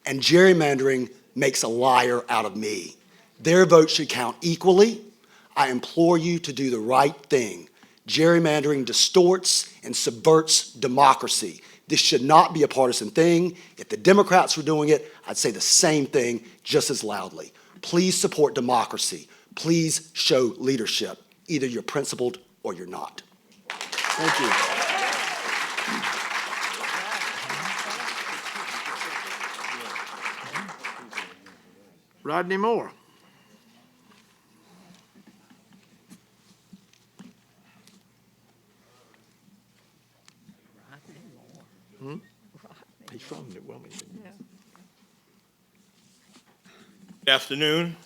and gerrymandering makes a liar out of me. Their vote should count equally. I implore you to do the right thing. Gerrymandering distorts and subverts democracy. This should not be a partisan thing. If the Democrats were doing it, I'd say the same thing just as loudly. Please support democracy. Please show leadership. Either you're principled or you're not. Thank you. Rodney Moore. He's from New Wilmington. Good afternoon,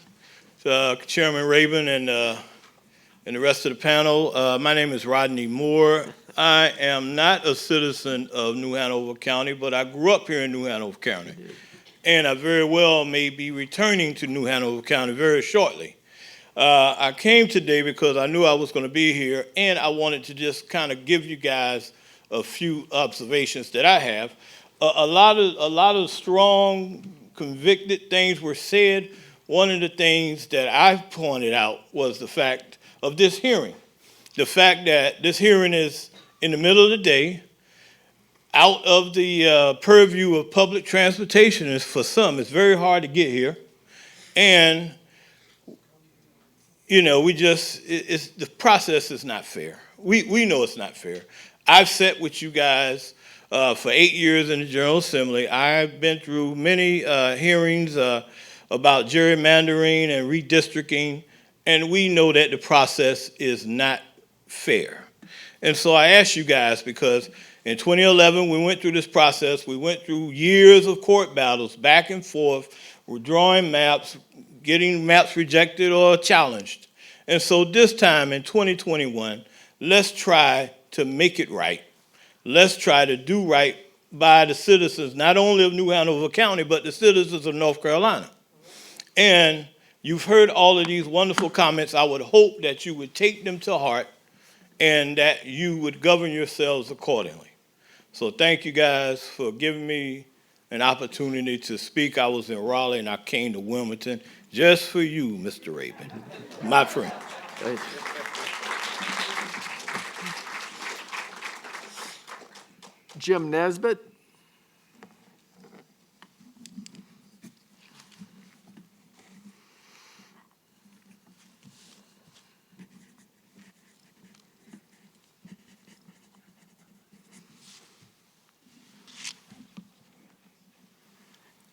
Chairman Rabin and the rest of the panel. My name is Rodney Moore. I am not a citizen of New Hanover County, but I grew up here in New Hanover County. And I very well may be returning to New Hanover County very shortly. I came today because I knew I was going to be here, and I wanted to just kind of give you guys a few observations that I have. A lot of strong, convicted things were said. One of the things that I pointed out was the fact of this hearing. The fact that this hearing is in the middle of the day, out of the purview of public transportation. Is for some, it's very hard to get here. And, you know, the process is not fair. We know it's not fair. I've sat with you guys for 8 years in the General Assembly. I've been through many hearings about gerrymandering and redistricting, and we know that the process is not fair. And so I ask you guys, because in 2011, we went through this process. We went through years of court battles, back and forth. We're drawing maps, getting maps rejected or challenged. And so this time in 2021, let's try to make it right. Let's try to do right by the citizens, not only of New Hanover County, but the citizens of North Carolina. And you've heard all of these wonderful comments. I would hope that you would take them to heart and that you would govern yourselves accordingly. So thank you guys for giving me an opportunity to speak. I was in Raleigh and I came to Wilmington just for you, Mr. Rabin, my friend. Thank you. Jim Nesbitt.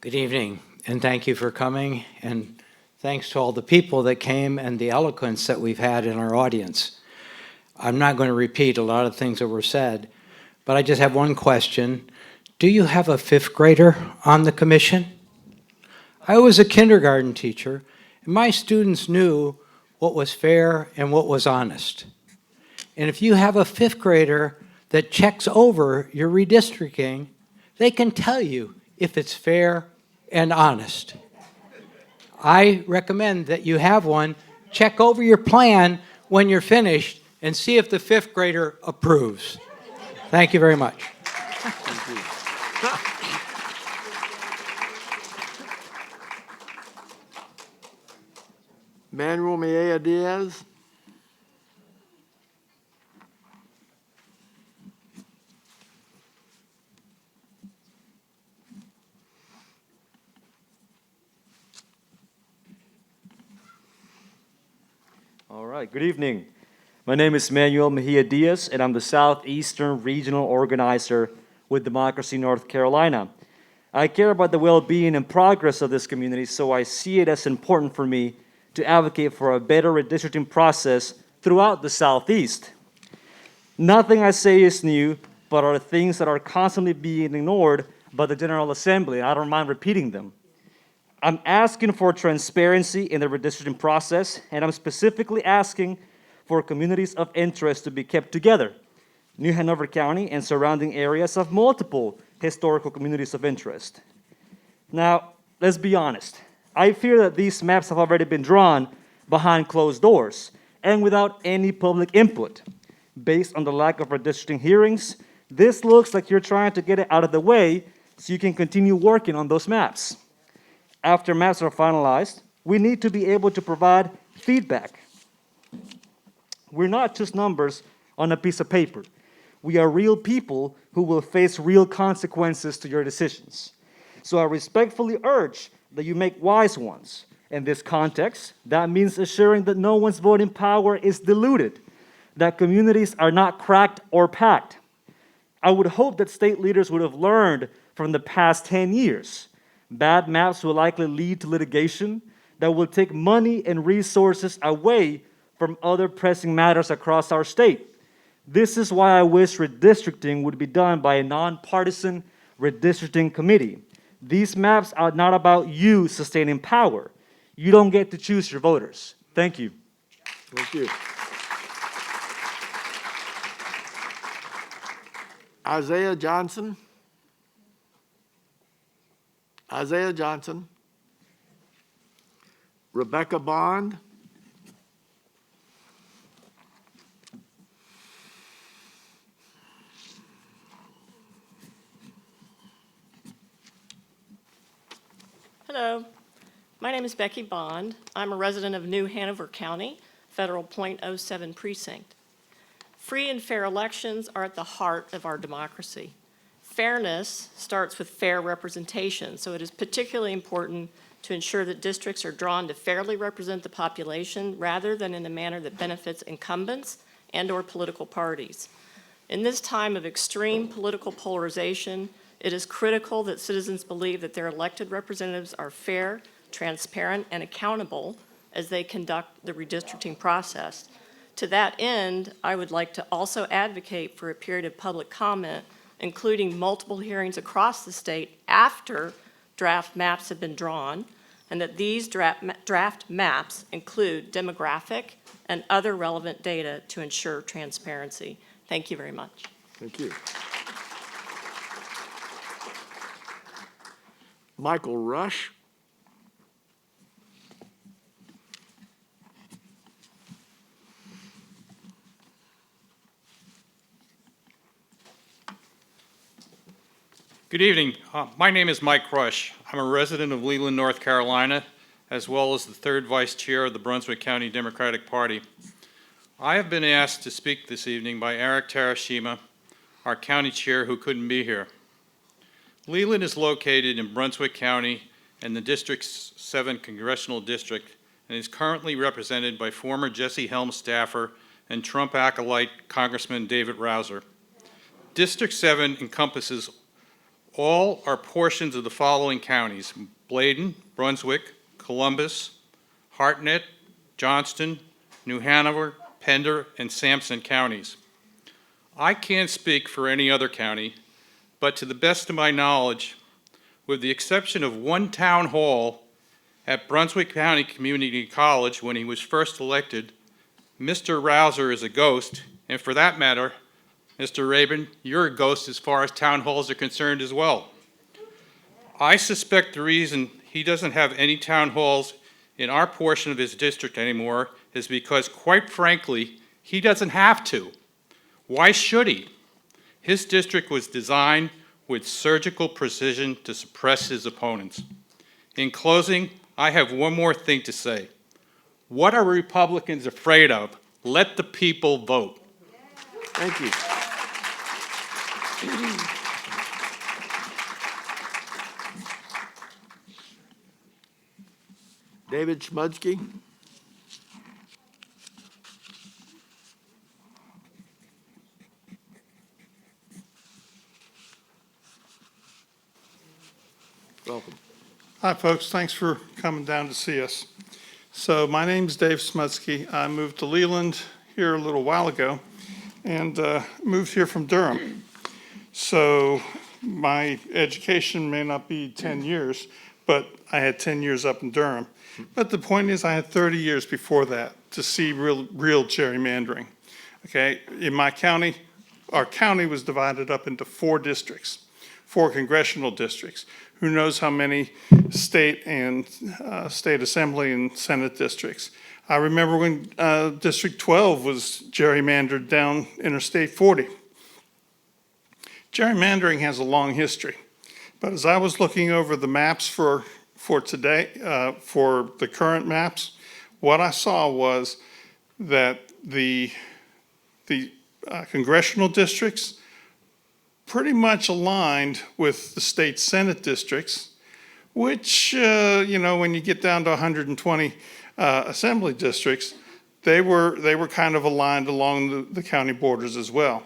Good evening, and thank you for coming, and thanks to all the people that came and the eloquence that we've had in our audience. I'm not going to repeat a lot of things that were said, but I just have one question. Do you have a fifth grader on the commission? I was a kindergarten teacher, and my students knew what was fair and what was honest. And if you have a fifth grader that checks over your redistricting, they can tell you if it's fair and honest. I recommend that you have one. Check over your plan when you're finished and see if the fifth grader approves. Thank you very much. Manuel Mejia Diaz. All right, good evening. My name is Manuel Mejia Diaz, and I'm the Southeastern Regional Organizer with Democracy North Carolina. I care about the well-being and progress of this community, so I see it as important for me to advocate for a better redistricting process throughout the Southeast. Nothing I say is new, but are things that are constantly being ignored by the General Assembly, and I don't mind repeating them. I'm asking for transparency in the redistricting process, and I'm specifically asking for communities of interest to be kept together. New Hanover County and surrounding areas have multiple historical communities of interest. Now, let's be honest. I fear that these maps have already been drawn behind closed doors and without any public input. Based on the lack of redistricting hearings, this looks like you're trying to get it out of the way so you can continue working on those maps. After maps are finalized, we need to be able to provide feedback. We're not just numbers on a piece of paper. We are real people who will face real consequences to your decisions. So I respectfully urge that you make wise ones. In this context, that means assuring that no one's voting power is diluted, that communities are not cracked or packed. I would hope that state leaders would have learned from the past 10 years. Bad maps will likely lead to litigation that will take money and resources away from other pressing matters across our state. This is why I wish redistricting would be done by a nonpartisan redistricting committee. These maps are not about you sustaining power. You don't get to choose your voters. Thank you. Thank you. Isaiah Johnson. Isaiah Johnson. Rebecca Bond. Hello, my name is Becky Bond. I'm a resident of New Hanover County, Federal .07 Precinct. Free and fair elections are at the heart of our democracy. Fairness starts with fair representation, so it is particularly important to ensure that districts are drawn to fairly represent the population rather than in a manner that benefits incumbents and/or political parties. In this time of extreme political polarization, it is critical that citizens believe that their elected representatives are fair, transparent, and accountable as they conduct the redistricting process. To that end, I would like to also advocate for a period of public comment, including multiple hearings across the state after draft maps have been drawn, and that these draft maps include demographic and other relevant data to ensure transparency. Thank you very much. Thank you. Michael Rush. Good evening. My name is Mike Rush. I'm a resident of Leland, North Carolina, as well as the third vice chair of the Brunswick County Democratic Party. I have been asked to speak this evening by Eric Tarashima, our county chair who couldn't be here. Leland is located in Brunswick County and the District's 7 Congressional District and is currently represented by former Jesse Helms staffer and Trump acolyte Congressman David Rouser. District 7 encompasses all or portions of the following counties: Bladen, Brunswick, Columbus, Hartnett, Johnston, New Hanover, Pender, and Sampson counties. I can't speak for any other county, but to the best of my knowledge, with the exception of one town hall at Brunswick County Community College when he was first elected, Mr. Rouser is a ghost, and for that matter, Mr. Rabin, you're a ghost as far as town halls are concerned as well. I suspect the reason he doesn't have any town halls in our portion of his district anymore is because, quite frankly, he doesn't have to. Why should he? His district was designed with surgical precision to suppress his opponents. In closing, I have one more thing to say. What are Republicans afraid of? Let the people vote. Thank you. David Schmudsky. Welcome. Hi, folks. Thanks for coming down to see us. So my name's Dave Smutsky. I moved to Leland here a little while ago and moved here from Durham. So my education may not be 10 years, but I had 10 years up in Durham. But the point is I had 30 years before that to see real gerrymandering. Okay, in my county, our county was divided up into 4 districts, 4 congressional districts. Who knows how many state and state assembly and senate districts. I remember when District 12 was gerrymandered down Interstate 40. Gerrymandering has a long history, but as I was looking over the maps for today, for the current maps, what I saw was that the congressional districts pretty much aligned with the state senate districts, which, when you get down to 120 assembly districts, they were kind of aligned along the county borders as well.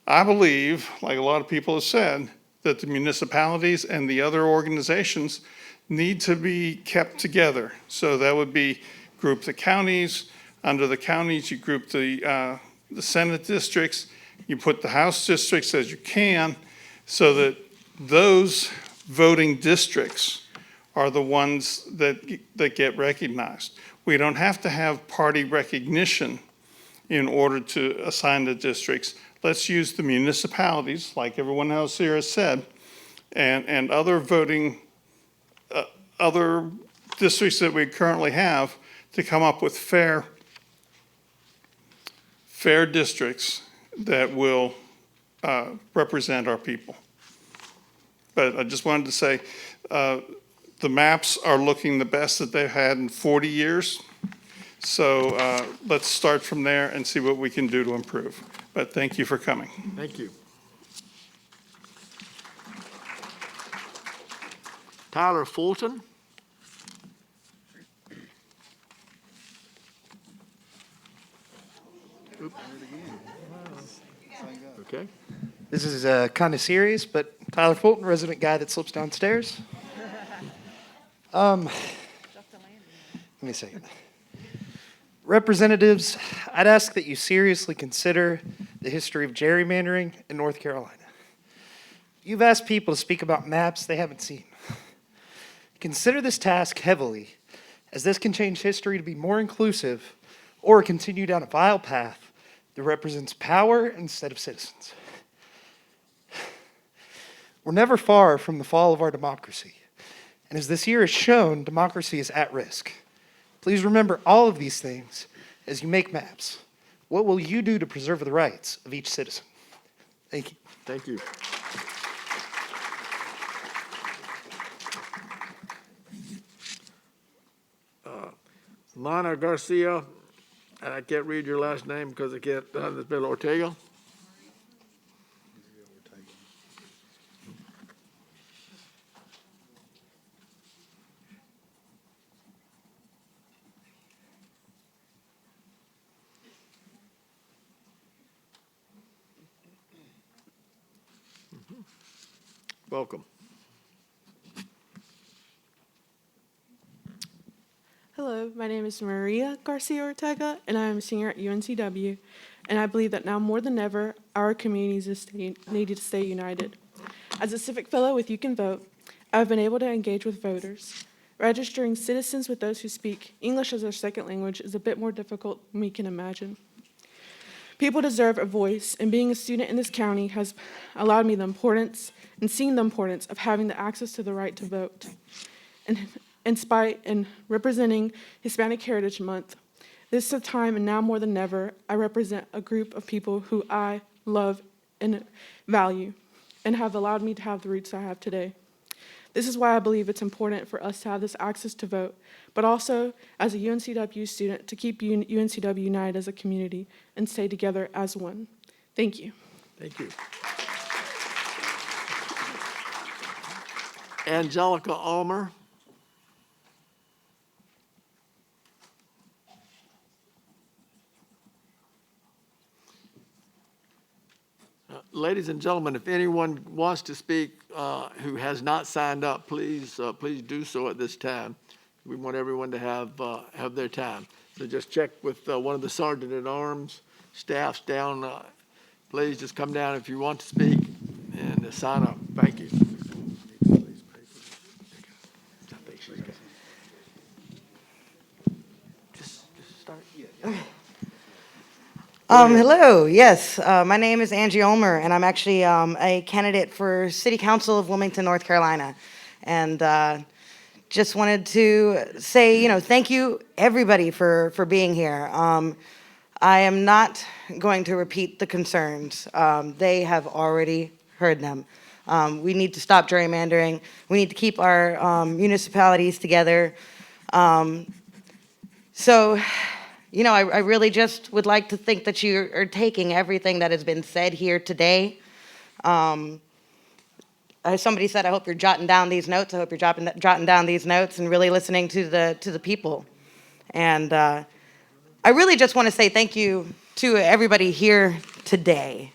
I believe, like a lot of people have said, that the municipalities and the other organizations need to be kept together. So that would be group the counties. Under the counties, you group the senate districts. You put the House districts as you can so that those voting districts are the ones that get recognized. We don't have to have party recognition in order to assign the districts. Let's use the municipalities, like everyone else here has said, and other voting, other districts that we currently have to come up with fair districts that will represent our people. But I just wanted to say, the maps are looking the best that they've had in 40 years. So let's start from there and see what we can do to improve. But thank you for coming. Thank you. Tyler Fulton. Oops. Okay. This is kind of serious, but Tyler Fulton, resident guy that slips downstairs. Let me see. Representatives, I'd ask that you seriously consider the history of gerrymandering in North Carolina. You've asked people to speak about maps they haven't seen. Consider this task heavily, as this can change history to be more inclusive or continue down a vile path that represents power instead of citizens. We're never far from the fall of our democracy. And as this year has shown, democracy is at risk. Please remember all of these things as you make maps. What will you do to preserve the rights of each citizen? Thank you. Thank you. Mana Garcia, and I can't read your last name because I can't, it's been Ortega. Welcome. Hello, my name is Maria Garcia Ortega, and I am a senior at UNCW, and I believe that now more than ever, our communities need to stay united. As a civic fellow with You Can Vote, I've been able to engage with voters. Registering citizens with those who speak English as their second language is a bit more difficult than we can imagine. People deserve a voice, and being a student in this county has allowed me the importance and seeing the importance of having the access to the right to vote. And in representing Hispanic Heritage Month, this is a time, and now more than ever, I represent a group of people who I love and value, and have allowed me to have the roots I have today. This is why I believe it's important for us to have this access to vote, but also as a UNCW student to keep UNCW united as a community and stay together as one. Thank you. Thank you. Angelica Almer. Ladies and gentlemen, if anyone wants to speak who has not signed up, please do so at this time. We want everyone to have their time. So just check with one of the sergeant-at-arms staffs down. Please just come down if you want to speak and sign up. Thank you. Just start. Hello, yes, my name is Angie Ulmer, and I'm actually a candidate for City Council of Wilmington, North Carolina. And just wanted to say, thank you, everybody, for being here. I am not going to repeat the concerns. They have already heard them. We need to stop gerrymandering. We need to keep our municipalities together. I really just would like to think that you are taking everything that has been said here today. As somebody said, I hope you're jotting down these notes. I hope you're jotting down these notes and really listening to the people. And I really just want to say thank you to everybody here today,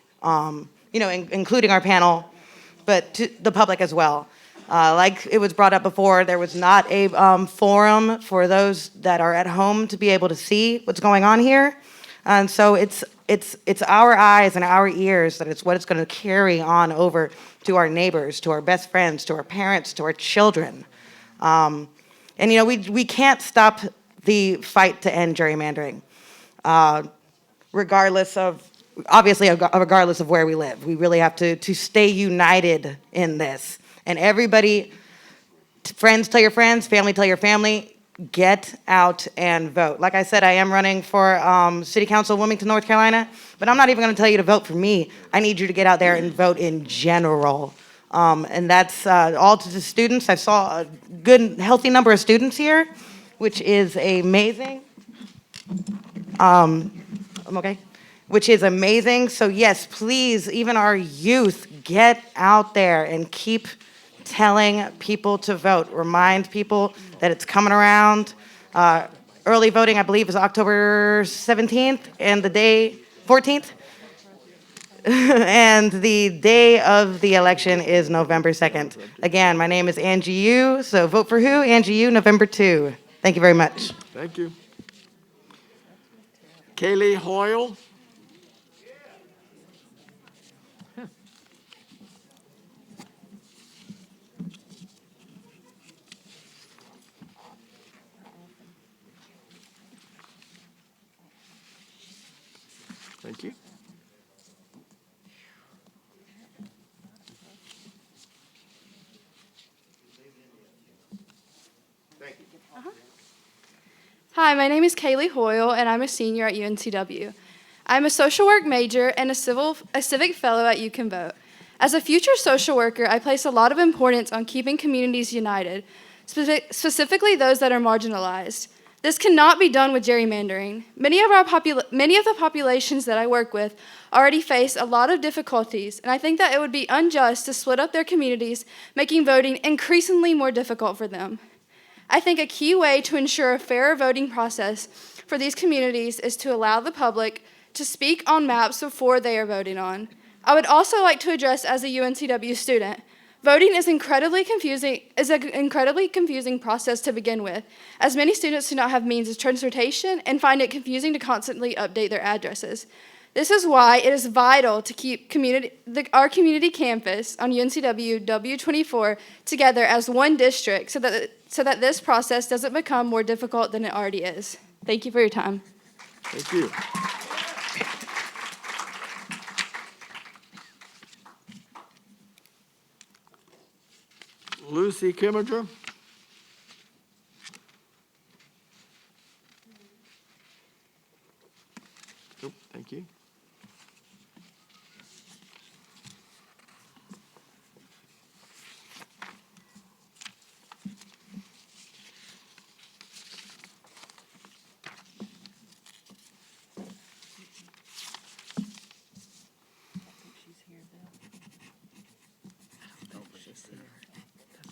including our panel, but to the public as well. Like it was brought up before, there was not a forum for those that are at home to be able to see what's going on here. And so it's our eyes and our ears that it's what it's going to carry on over to our neighbors, to our best friends, to our parents, to our children. We can't stop the fight to end gerrymandering, regardless of where we live. We really have to stay united in this. And everybody, friends tell your friends, family tell your family, get out and vote. Like I said, I am running for City Council of Wilmington, North Carolina, but I'm not even going to tell you to vote for me. I need you to get out there and vote in general. And that's all to the students. I saw a good, healthy number of students here, which is amazing. I'm okay. Which is amazing. So yes, please, even our youth, get out there and keep telling people to vote. Remind people that it's coming around. Early voting, I believe, is October 17th and the day 14th. And the day of the election is November 2nd. Again, my name is Angie Yu, so vote for who? Angie Yu, November 2. Thank you very much. Thank you. Kaylee Hoyle. Thank you. Hi, my name is Kaylee Hoyle, and I'm a senior at UNCW. I'm a social work major and a civic fellow at You Can Vote. As a future social worker, I place a lot of importance on keeping communities united, specifically those that are marginalized. This cannot be done with gerrymandering. Many of the populations that I work with already face a lot of difficulties, and I think that it would be unjust to split up their communities, making voting increasingly more difficult for them. I think a key way to ensure a fairer voting process for these communities is to allow the public to speak on maps before they are voting on. I would also like to address, as a UNCW student, voting is an incredibly confusing process to begin with, as many students do not have means of transportation and find it confusing to constantly update their addresses. This is why it is vital to keep our community campus on UNCW W24 together as one district so that this process doesn't become more difficult than it already is. Thank you for your time. Thank you. Lucy Kimminger. Oh, thank you.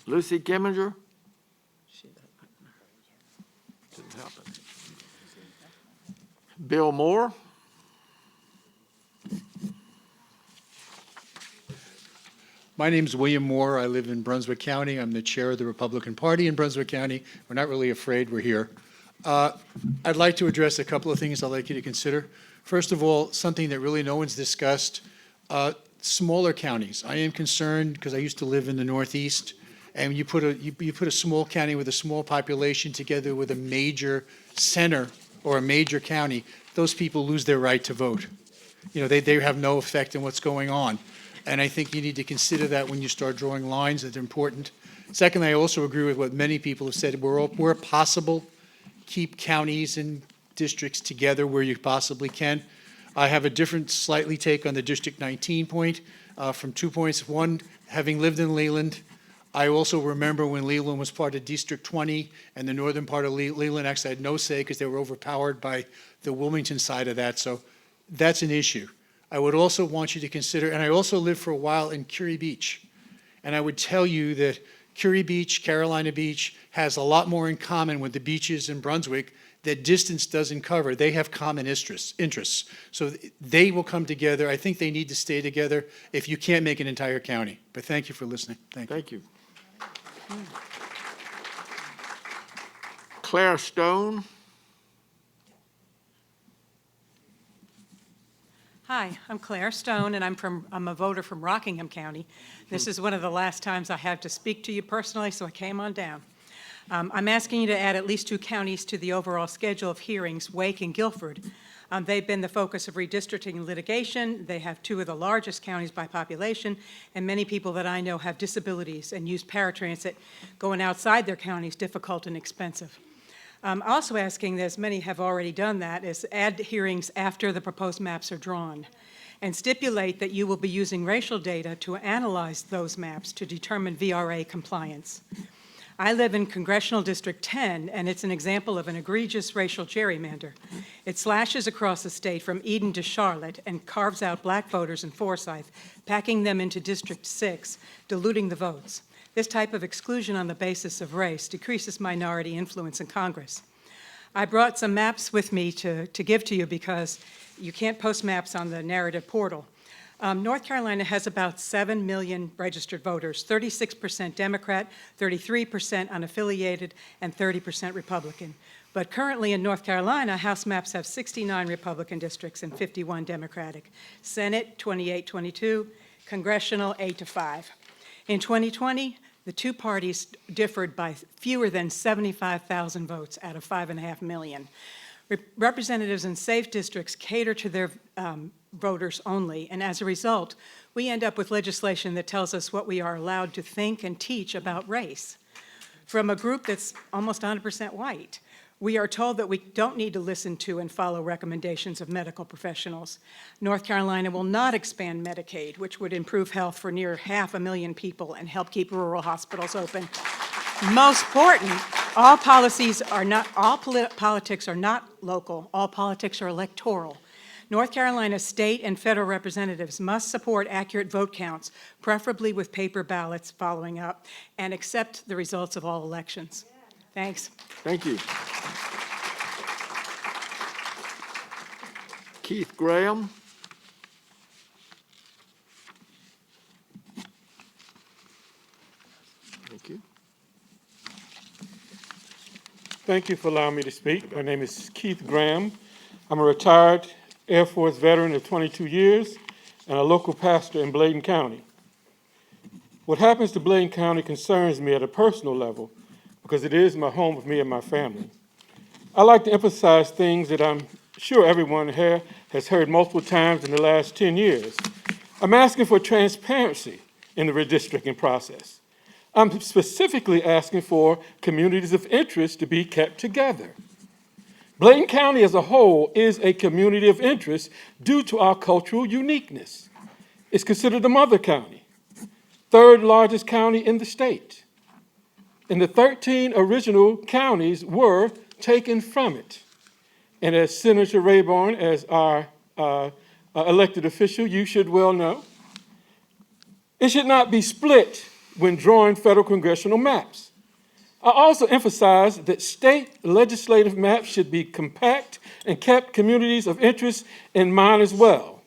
Lucy Kimminger? Didn't happen. Bill Moore? My name is William Moore. I live in Brunswick County. I'm the chair of the Republican Party in Brunswick County. We're not really afraid we're here. I'd like to address a couple of things I'd like you to consider. First of all, something that really no one's discussed, smaller counties. I am concerned because I used to live in the Northeast, and you put a small county with a small population together with a major center or a major county, those people lose their right to vote. You know, they have no effect on what's going on. And I think you need to consider that when you start drawing lines that are important. Secondly, I also agree with what many people have said. Where possible, keep counties and districts together where you possibly can. I have a different slightly take on the District 19 point from 2 points. One, having lived in Leland, I also remember when Leland was part of District 20 and the northern part of Leland actually had no say because they were overpowered by the Wilmington side of that. So that's an issue. I would also want you to consider, and I also lived for a while in Curie Beach, and I would tell you that Curie Beach, Carolina Beach, has a lot more in common with the beaches in Brunswick that distance doesn't cover. They have common interests. So they will come together. I think they need to stay together if you can't make an entire county. But thank you for listening. Thank you. Claire Stone. Hi, I'm Claire Stone, and I'm a voter from Rockingham County. This is one of the last times I have to speak to you personally, so I came on down. I'm asking you to add at least 2 counties to the overall schedule of hearings, Wake and Guilford. They've been the focus of redistricting litigation. They have 2 of the largest counties by population, and many people that I know have disabilities and use paratransit. Going outside their county is difficult and expensive. I'm also asking, as many have already done that, is add hearings after the proposed maps are drawn and stipulate that you will be using racial data to analyze those maps to determine VRA compliance. I live in Congressional District 10, and it's an example of an egregious racial gerrymander. It slashes across the state from Eden to Charlotte and carves out black voters in Forsyth, packing them into District 6, diluting the votes. This type of exclusion on the basis of race decreases minority influence in Congress. I brought some maps with me to give to you because you can't post maps on the narrative portal. North Carolina has about 7 million registered voters, 36% Democrat, 33% unaffiliated, and 30% Republican. But currently in North Carolina, House maps have 69 Republican districts and 51 Democratic. Senate, 28-22, Congressional, 8-5. In 2020, the 2 parties differed by fewer than 75,000 votes out of 5.5 million. Representatives in safe districts cater to their voters only, and as a result, we end up with legislation that tells us what we are allowed to think and teach about race. From a group that's almost 100% white, we are told that we don't need to listen to and follow recommendations of medical professionals. North Carolina will not expand Medicaid, which would improve health for near 500,000 people and help keep rural hospitals open. Most important, all policies are not, all politics are not local, all politics are electoral. North Carolina state and federal representatives must support accurate vote counts, preferably with paper ballots following up, and accept the results of all elections. Thanks. Thank you. Keith Graham. Thank you. Thank you for allowing me to speak. My name is Keith Graham. I'm a retired Air Force veteran of 22 years and a local pastor in Bladen County. What happens to Bladen County concerns me at a personal level because it is my home with me and my family. I like to emphasize things that I'm sure everyone here has heard multiple times in the last 10 years. I'm asking for transparency in the redistricting process. I'm specifically asking for communities of interest to be kept together. Bladen County as a whole is a community of interest due to our cultural uniqueness. It's considered the mother county, third largest county in the state. And the 13 original counties were taken from it. And as Senator Rayburn, as our elected official, you should well know, it should not be split when drawing federal congressional maps. I also emphasize that state legislative maps should be compact and kept communities of interest in mind as well.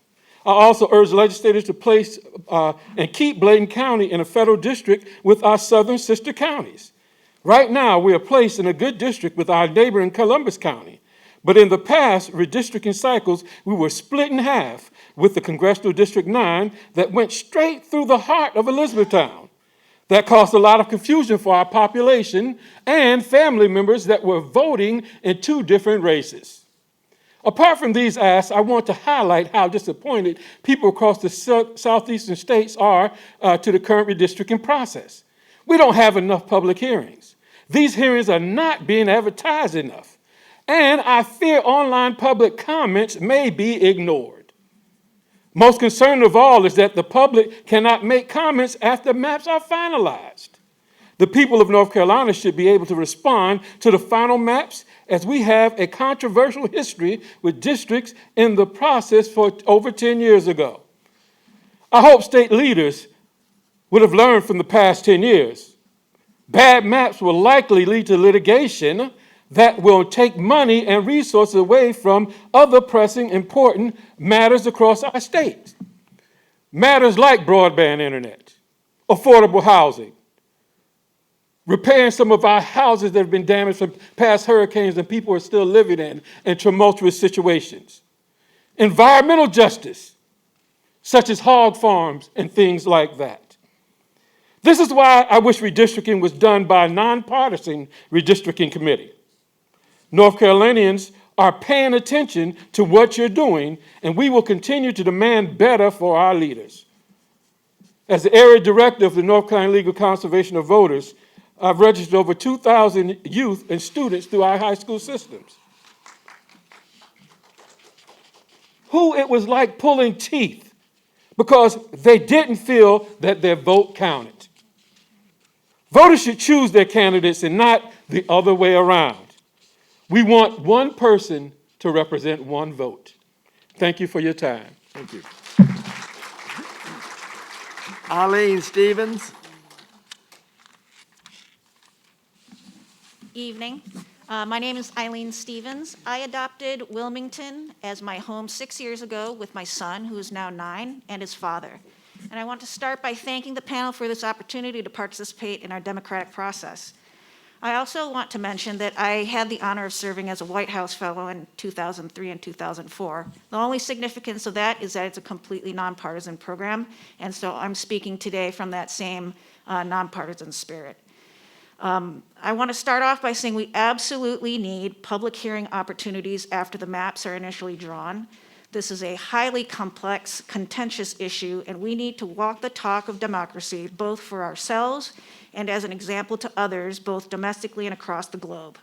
I also urge legislators to place and keep Bladen County in a federal district with our southern sister counties. Right now, we are placed in a good district with our neighboring Columbus County. But in the past redistricting cycles, we were split in half with the Congressional District 9 that went straight through the heart of Elizabethtown. That caused a lot of confusion for our population and family members that were voting in two different races. Apart from these asks, I want to highlight how disappointed people across the southeastern states are to the current redistricting process. We don't have enough public hearings. These hearings are not being advertised enough. And I fear online public comments may be ignored. Most concerning of all is that the public cannot make comments after maps are finalized. The people of North Carolina should be able to respond to the final maps as we have a controversial history with districts in the process for over 10 years ago. I hope state leaders would have learned from the past 10 years. Bad maps will likely lead to litigation that will take money and resources away from other pressing important matters across our state. Matters like broadband internet, affordable housing, repairing some of our houses that have been damaged from past hurricanes and people are still living in tumultuous situations. Environmental justice, such as hog farms and things like that. This is why I wish redistricting was done by a nonpartisan redistricting committee. North Carolinians are paying attention to what you're doing, and we will continue to demand better for our leaders. As the area director of the North Carolina League of Conservation of Voters, I've registered over 2,000 youth and students through our high school systems. Who it was like pulling teeth because they didn't feel that their vote counted. Voters should choose their candidates and not the other way around. We want one person to represent one vote. Thank you for your time. Thank you. Eileen Stevens. Evening. My name is Eileen Stevens. I adopted Wilmington as my home 6 years ago with my son, who is now 9, and his father. And I want to start by thanking the panel for this opportunity to participate in our democratic process. I also want to mention that I had the honor of serving as a White House Fellow in 2003 and 2004. The only significance of that is that it's a completely nonpartisan program, and so I'm speaking today from that same nonpartisan spirit. I want to start off by saying we absolutely need public hearing opportunities after the maps are initially drawn. This is a highly complex, contentious issue, and we need to walk the talk of democracy, both for ourselves and as an example to others, both domestically and across the globe.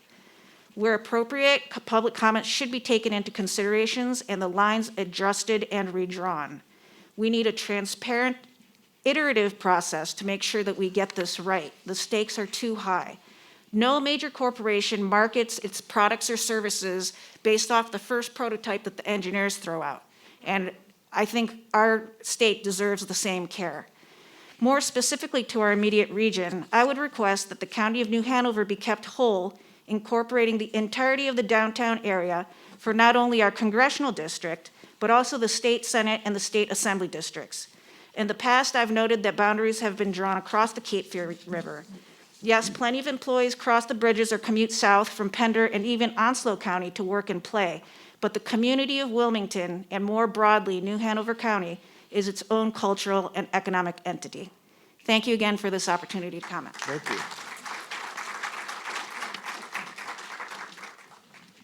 Where appropriate, public comments should be taken into considerations and the lines adjusted and redrawn. We need a transparent iterative process to make sure that we get this right. The stakes are too high. No major corporation markets its products or services based off the first prototype that the engineers throw out. And I think our state deserves the same care. More specifically to our immediate region, I would request that the County of New Hanover be kept whole, incorporating the entirety of the downtown area for not only our congressional district, but also the state Senate and the state Assembly districts. In the past, I've noted that boundaries have been drawn across the Cape Fear River. Yes, plenty of employees cross the bridges or commute south from Pender and even Onslow County to work and play, but the community of Wilmington, and more broadly, New Hanover County, is its own cultural and economic entity. Thank you again for this opportunity to comment. Thank you.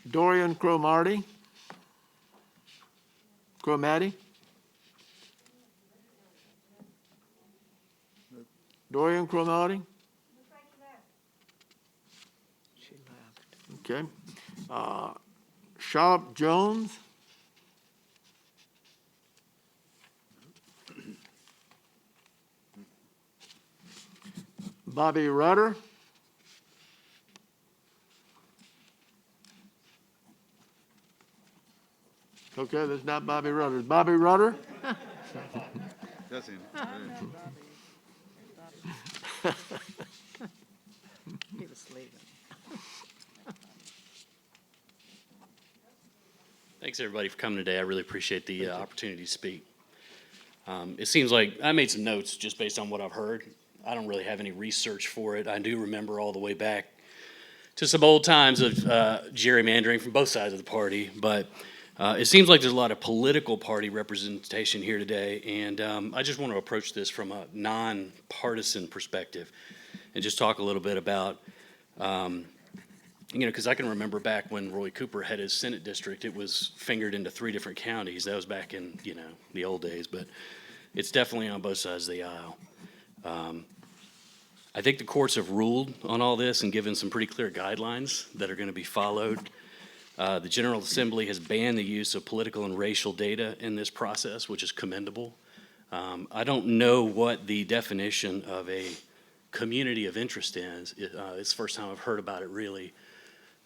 Dorian Cromartie. Cromartie? Dorian Cromartie? Okay. Charlotte Jones? Bobby Rudder? Okay, that's not Bobby Rudder. Bobby Rudder? That's him. He was sleeping. Thanks, everybody, for coming today. I really appreciate the opportunity to speak. It seems like I made some notes just based on what I've heard. I don't really have any research for it. I do remember all the way back to some old times of gerrymandering from both sides of the party, but it seems like there's a lot of political party representation here today, and I just want to approach this from a nonpartisan perspective and just talk a little bit about because I can remember back when Roy Cooper had his Senate district, it was fingered into 3 different counties. That was back in, the old days, but it's definitely on both sides of the aisle. I think the courts have ruled on all this and given some pretty clear guidelines that are going to be followed. The General Assembly has banned the use of political and racial data in this process, which is commendable. I don't know what the definition of a community of interest is. It's the first time I've heard about it, really.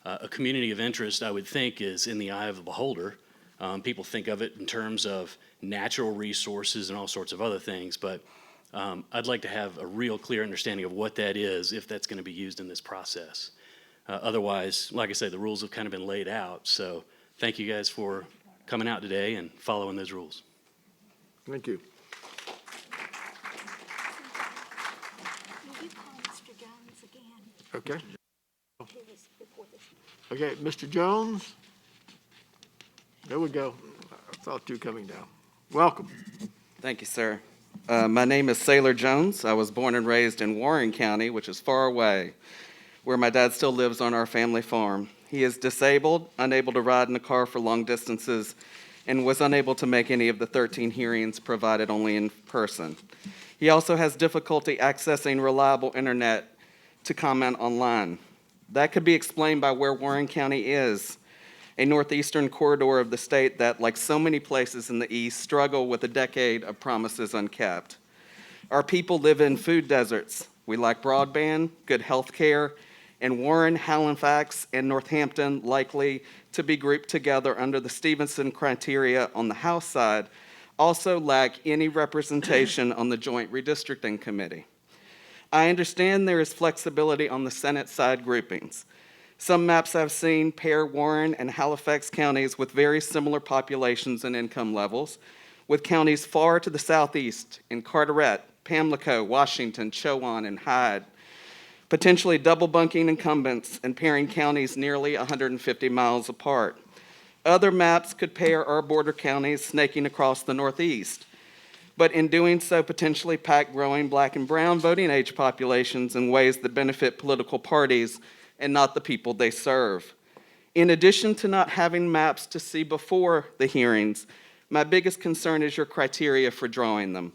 A community of interest, I would think, is in the eye of the beholder. People think of it in terms of natural resources and all sorts of other things, but I'd like to have a real clear understanding of what that is if that's going to be used in this process. Otherwise, like I said, the rules have kind of been laid out, so thank you guys for coming out today and following those rules. Thank you. Will you call Mr. Jones again? Okay. He was before this. Okay, Mr. Jones? There we go. I saw 2 coming down. Welcome. Thank you, sir. My name is Sailor Jones. I was born and raised in Warren County, which is far away, where my dad still lives on our family farm. He is disabled, unable to ride in a car for long distances, and was unable to make any of the 13 hearings provided only in person. He also has difficulty accessing reliable internet to comment online. That could be explained by where Warren County is, a northeastern corridor of the state that, like so many places in the east, struggle with a decade of promises unkept. Our people live in food deserts. We lack broadband, good health care, and Warren, Halifax, and Northampton, likely to be grouped together under the Stevenson criteria on the House side, also lack any representation on the Joint Redistricting Committee. I understand there is flexibility on the Senate side groupings. Some maps I've seen pair Warren and Halifax counties with very similar populations and income levels, with counties far to the southeast in Carteret, Pamlico, Washington, Chowan, and Hyde, potentially double bunking incumbents and pairing counties nearly 150 miles apart. Other maps could pair our border counties snaking across the northeast, but in doing so potentially pack growing black and brown voting age populations in ways that benefit political parties and not the people they serve. In addition to not having maps to see before the hearings, my biggest concern is your criteria for drawing them.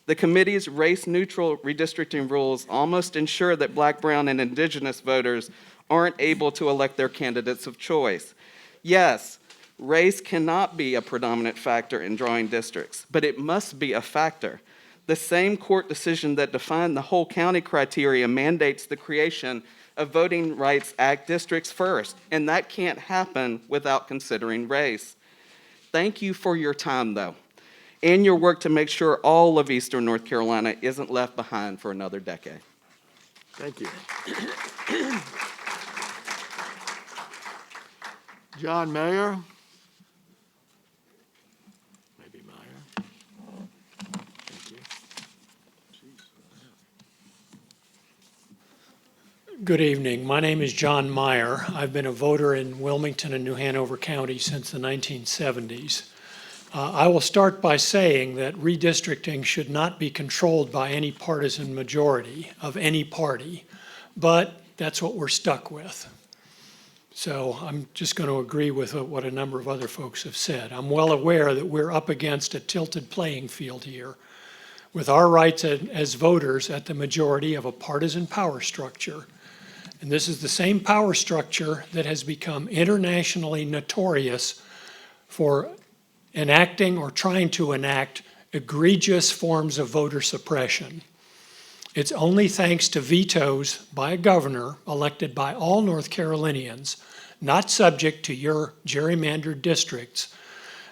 The committee's race-neutral redistricting rules almost ensure that black, brown, and indigenous voters aren't able to elect their candidates of choice. Yes, race cannot be a predominant factor in drawing districts, but it must be a factor. The same court decision that defined the whole county criteria mandates the creation of Voting Rights Act districts first, and that can't happen without considering race. Thank you for your time, though, and your work to make sure all of Eastern North Carolina isn't left behind for another decade. Thank you. John Mayer. Maybe Meyer. Thank you. Good evening. My name is John Meyer. I've been a voter in Wilmington and New Hanover County since the 1970s. I will start by saying that redistricting should not be controlled by any partisan majority of any party, but that's what we're stuck with. So I'm just going to agree with what a number of other folks have said. I'm well aware that we're up against a tilted playing field here, with our rights as voters at the majority of a partisan power structure. And this is the same power structure that has become internationally notorious for enacting or trying to enact egregious forms of voter suppression. It's only thanks to vetoes by a governor elected by all North Carolinians, not subject to your gerrymandered districts,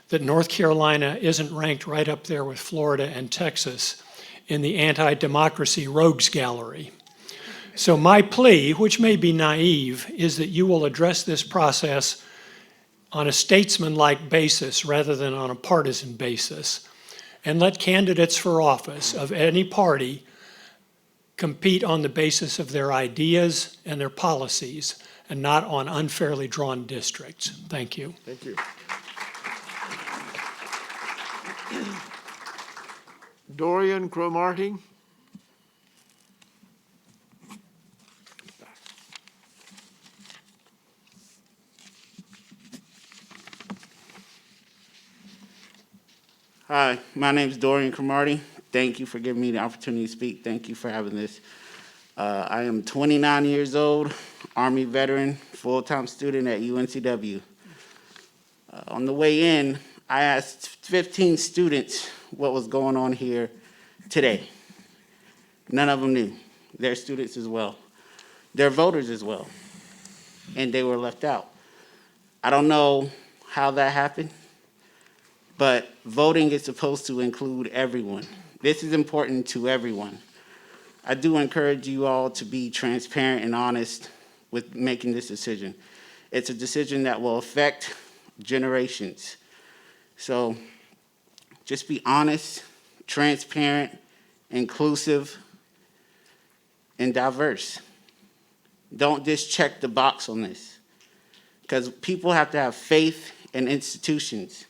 that North Carolina isn't ranked right up there with Florida and Texas in the anti-democracy rogues gallery. So my plea, which may be naive, is that you will address this process on a statesman-like basis rather than on a partisan basis, and let candidates for office of any party compete on the basis of their ideas and their policies, and not on unfairly drawn districts. Thank you. Thank you. Dorian Cromartie. Hi, my name is Dorian Cromartie. Thank you for giving me the opportunity to speak. Thank you for having this. I am 29 years old, Army veteran, full-time student at UNCW. On the way in, I asked 15 students what was going on here today. None of them knew. They're students as well. They're voters as well. And they were left out. I don't know how that happened, but voting is supposed to include everyone. This is important to everyone. I do encourage you all to be transparent and honest with making this decision. It's a decision that will affect generations. So just be honest, transparent, inclusive, and diverse. Don't just check the box on this, because people have to have faith in institutions.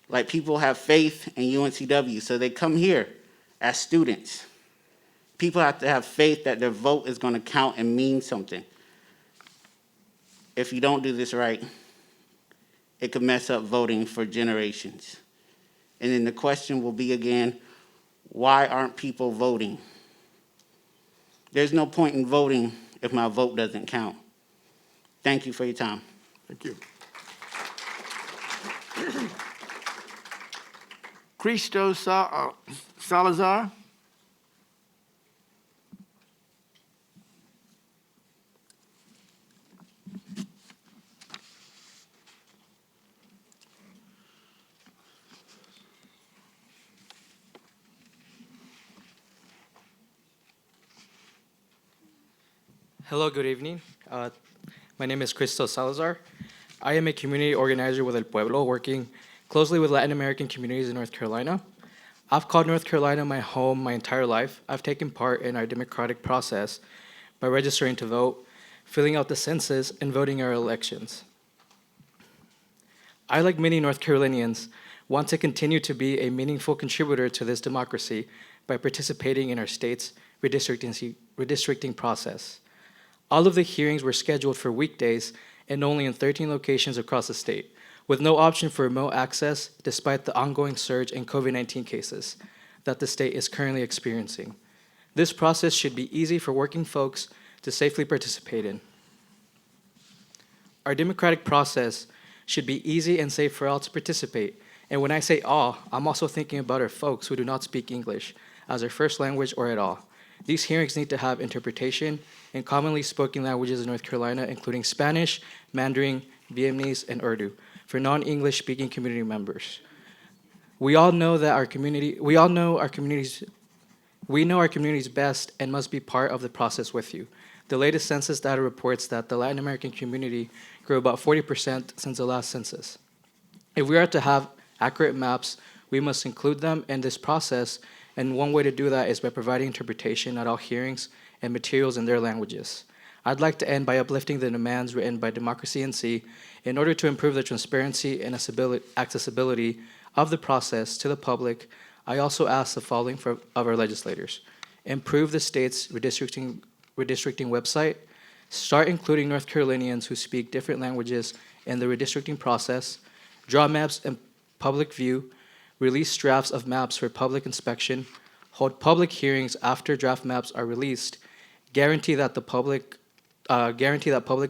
Like people have faith in UNCW, so they come here as students. People have to have faith that their vote is going to count and mean something. If you don't do this right, it could mess up voting for generations. And then the question will be again, why aren't people voting? There's no point in voting if my vote doesn't count. Thank you for your time. Thank you. Cristo Salazar. Hello, good evening. My name is Cristo Salazar. I am a community organizer with El Pueblo, working closely with Latin American communities in North Carolina. I've called North Carolina my home my entire life. I've taken part in our democratic process by registering to vote, filling out the census, and voting our elections. I, like many North Carolinians, want to continue to be a meaningful contributor to this democracy by participating in our state's redistricting process. All of the hearings were scheduled for weekdays and only in 13 locations across the state, with no option for remote access despite the ongoing surge in COVID-19 cases that the state is currently experiencing. This process should be easy for working folks to safely participate in. Our democratic process should be easy and safe for all to participate, And when I say all, I'm also thinking about our folks who do not speak English as their first language or at all. These hearings need to have interpretation in commonly spoken languages in North Carolina, including Spanish, Mandarin, Vietnamese, and Urdu, for non-English speaking community members. We know our communities best and must be part of the process with you. The latest census data reports that the Latin American community grew about 40% since the last census. If we are to have accurate maps, we must include them in this process, and one way to do that is by providing interpretation at all hearings and materials in their languages. I'd like to end by uplifting the demands written by Democracy NC in order to improve the transparency and accessibility of the process to the public. I also ask the following of our legislators. Improve the state's redistricting website. Start including North Carolinians who speak different languages in the redistricting process. Draw maps in public view. Release drafts of maps for public inspection. Hold public hearings after draft maps are released. Guarantee that public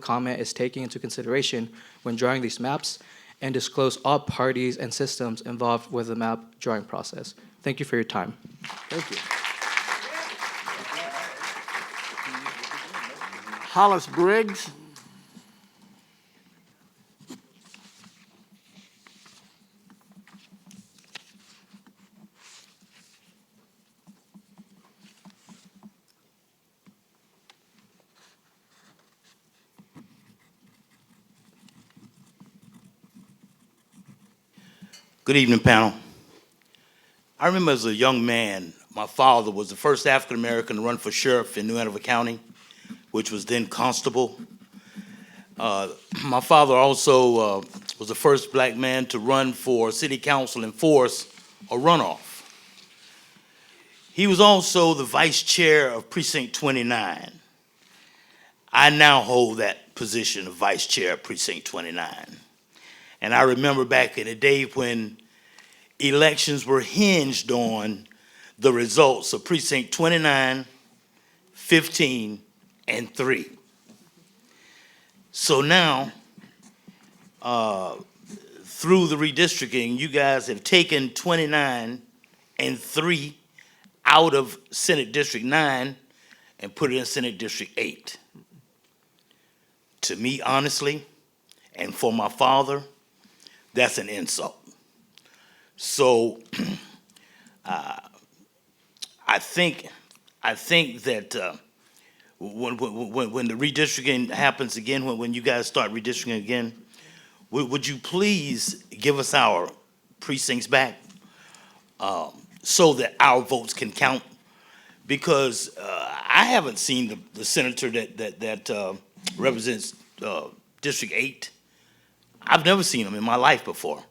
comment is taken into consideration when drawing these maps, and disclose all parties and systems involved with the map drawing process. Thank you for your time. Thank you. Hollis Briggs. Good evening, panel. I remember as a young man, my father was the first African American to run for sheriff in New Hanover County, which was then constable. My father also was the first black man to run for city council and force a runoff. He was also the vice chair of Precinct 29. I now hold that position of vice chair of Precinct 29. And I remember back in the day when elections were hinged on the results of Precinct 29, 15, and 3. So now, through the redistricting, you guys have taken 29 and 3 out of Senate District 9 and put it in Senate District 8. To me, honestly, and for my father, that's an insult. So I think that when the redistricting happens again, when you guys start redistricting again, would you please give us our precincts back so that our votes can count? Because I haven't seen the senator that represents District 8. I've never seen him in my life before.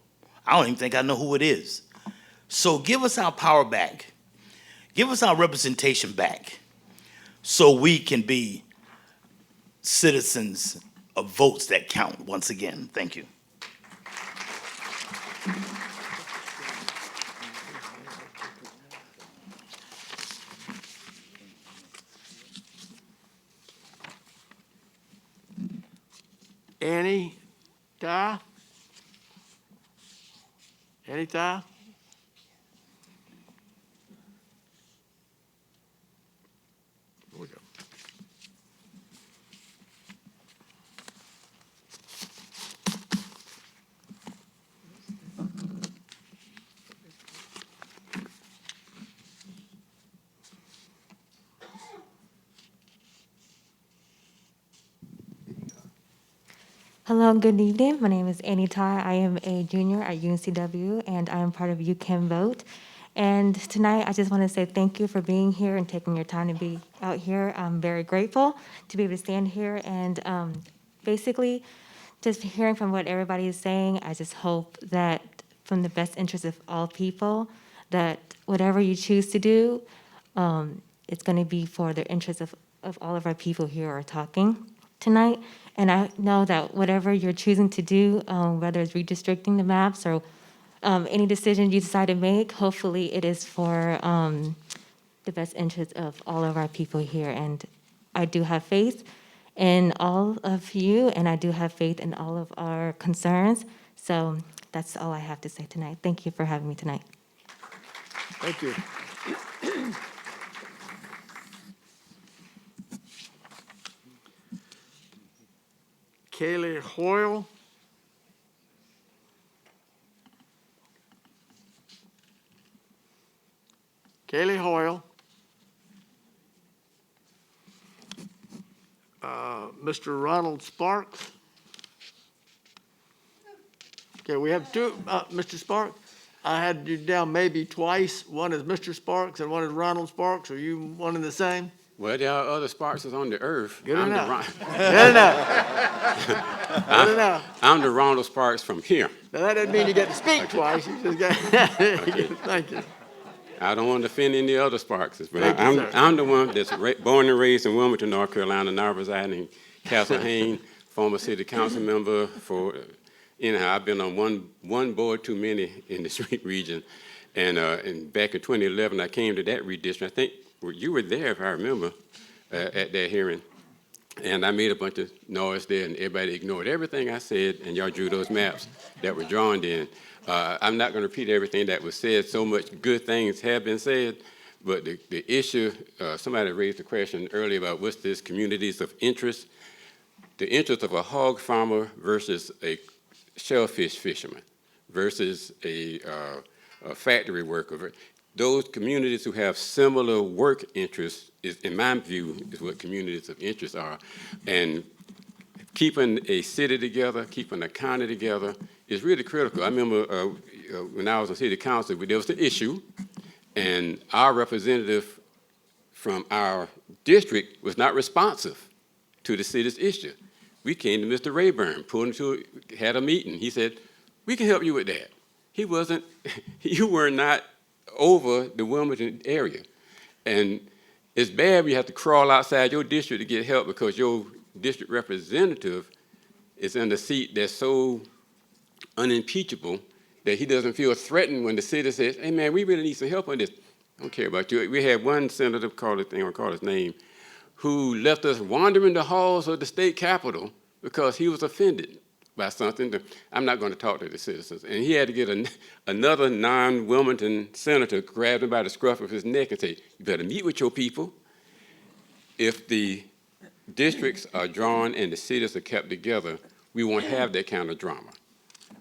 I don't even think I know who it is. So give us our power back. Give us our representation back so we can be citizens of votes that count once again. Thank you. Annie Ty? Annie Ty? Here we go. Hello, good evening. My name is Annie Ty. I am a junior at UNCW, and I am part of You Can Vote. And tonight, I just want to say thank you for being here and taking your time to be out here. I'm very grateful to be able to stand here and basically just hearing from what everybody is saying. I just hope that from the best interest of all people, that whatever you choose to do, it's going to be for the interest of all of our people here who are talking tonight. And I know that whatever you're choosing to do, whether it's redistricting the maps or any decision you decide to make, hopefully it is for the best interest of all of our people here. And I do have faith in all of you, and I do have faith in all of our concerns. So that's all I have to say tonight. Thank you for having me tonight. Thank you. Kaylee Hoyle. Kaylee Hoyle. Mr. Ronald Sparks. Okay, we have two, Mr. Sparks. I had you down maybe twice. One is Mr. Sparks and one is Ronald Sparks. Are you one and the same? Well, there are other Sparks on the earth. Good I'm enough. The Good enough. Good enough. I'm the Ronald Sparks from here. Now, that doesn't mean you get to speak twice. You just got, thank you. I don't want to offend any other Sparkses, but Thank you, sir. I'm the one that's born and raised in Wilmington, North Carolina, now residing in Castle Hayne, former city council member for, anyhow, I've been on one board too many in the region. And back in 2011, I came to that redistricting. I think you were there, if I remember, at that hearing. And I made a bunch of noise there, and everybody ignored everything I said, and y'all drew those maps that were drawn in. I'm not going to repeat everything that was said. So much good things have been said, but the issue, somebody raised the question earlier about what's this communities of interest. The interest of a hog farmer versus a shellfish fisherman versus a factory worker. Those communities who have similar work interests, is, in my view, is what communities of interest are. And keeping a city together, keeping a county together is really critical. I remember when I was on city council, there was the issue, and our representative from our district was not responsive to the city's issue. We came to Mr. Rayburn, had a meeting. He said, we can help you with that. He wasn't, you were not over the Wilmington area. And it's bad when you have to crawl outside your district to get help because your district representative is in a seat that's so unimpeachable that he doesn't feel threatened when the city says, hey man, we really need some help on this. I don't care about you. We had one senator, call his name, who left us wandering the halls of the state capitol because he was offended by something. I'm not going to talk to the citizens. And he had to get another non-Wilmington senator, grab him by the scruff of his neck and say, you better meet with your people. If the districts are drawn and the cities are kept together, we won't have that kind of drama.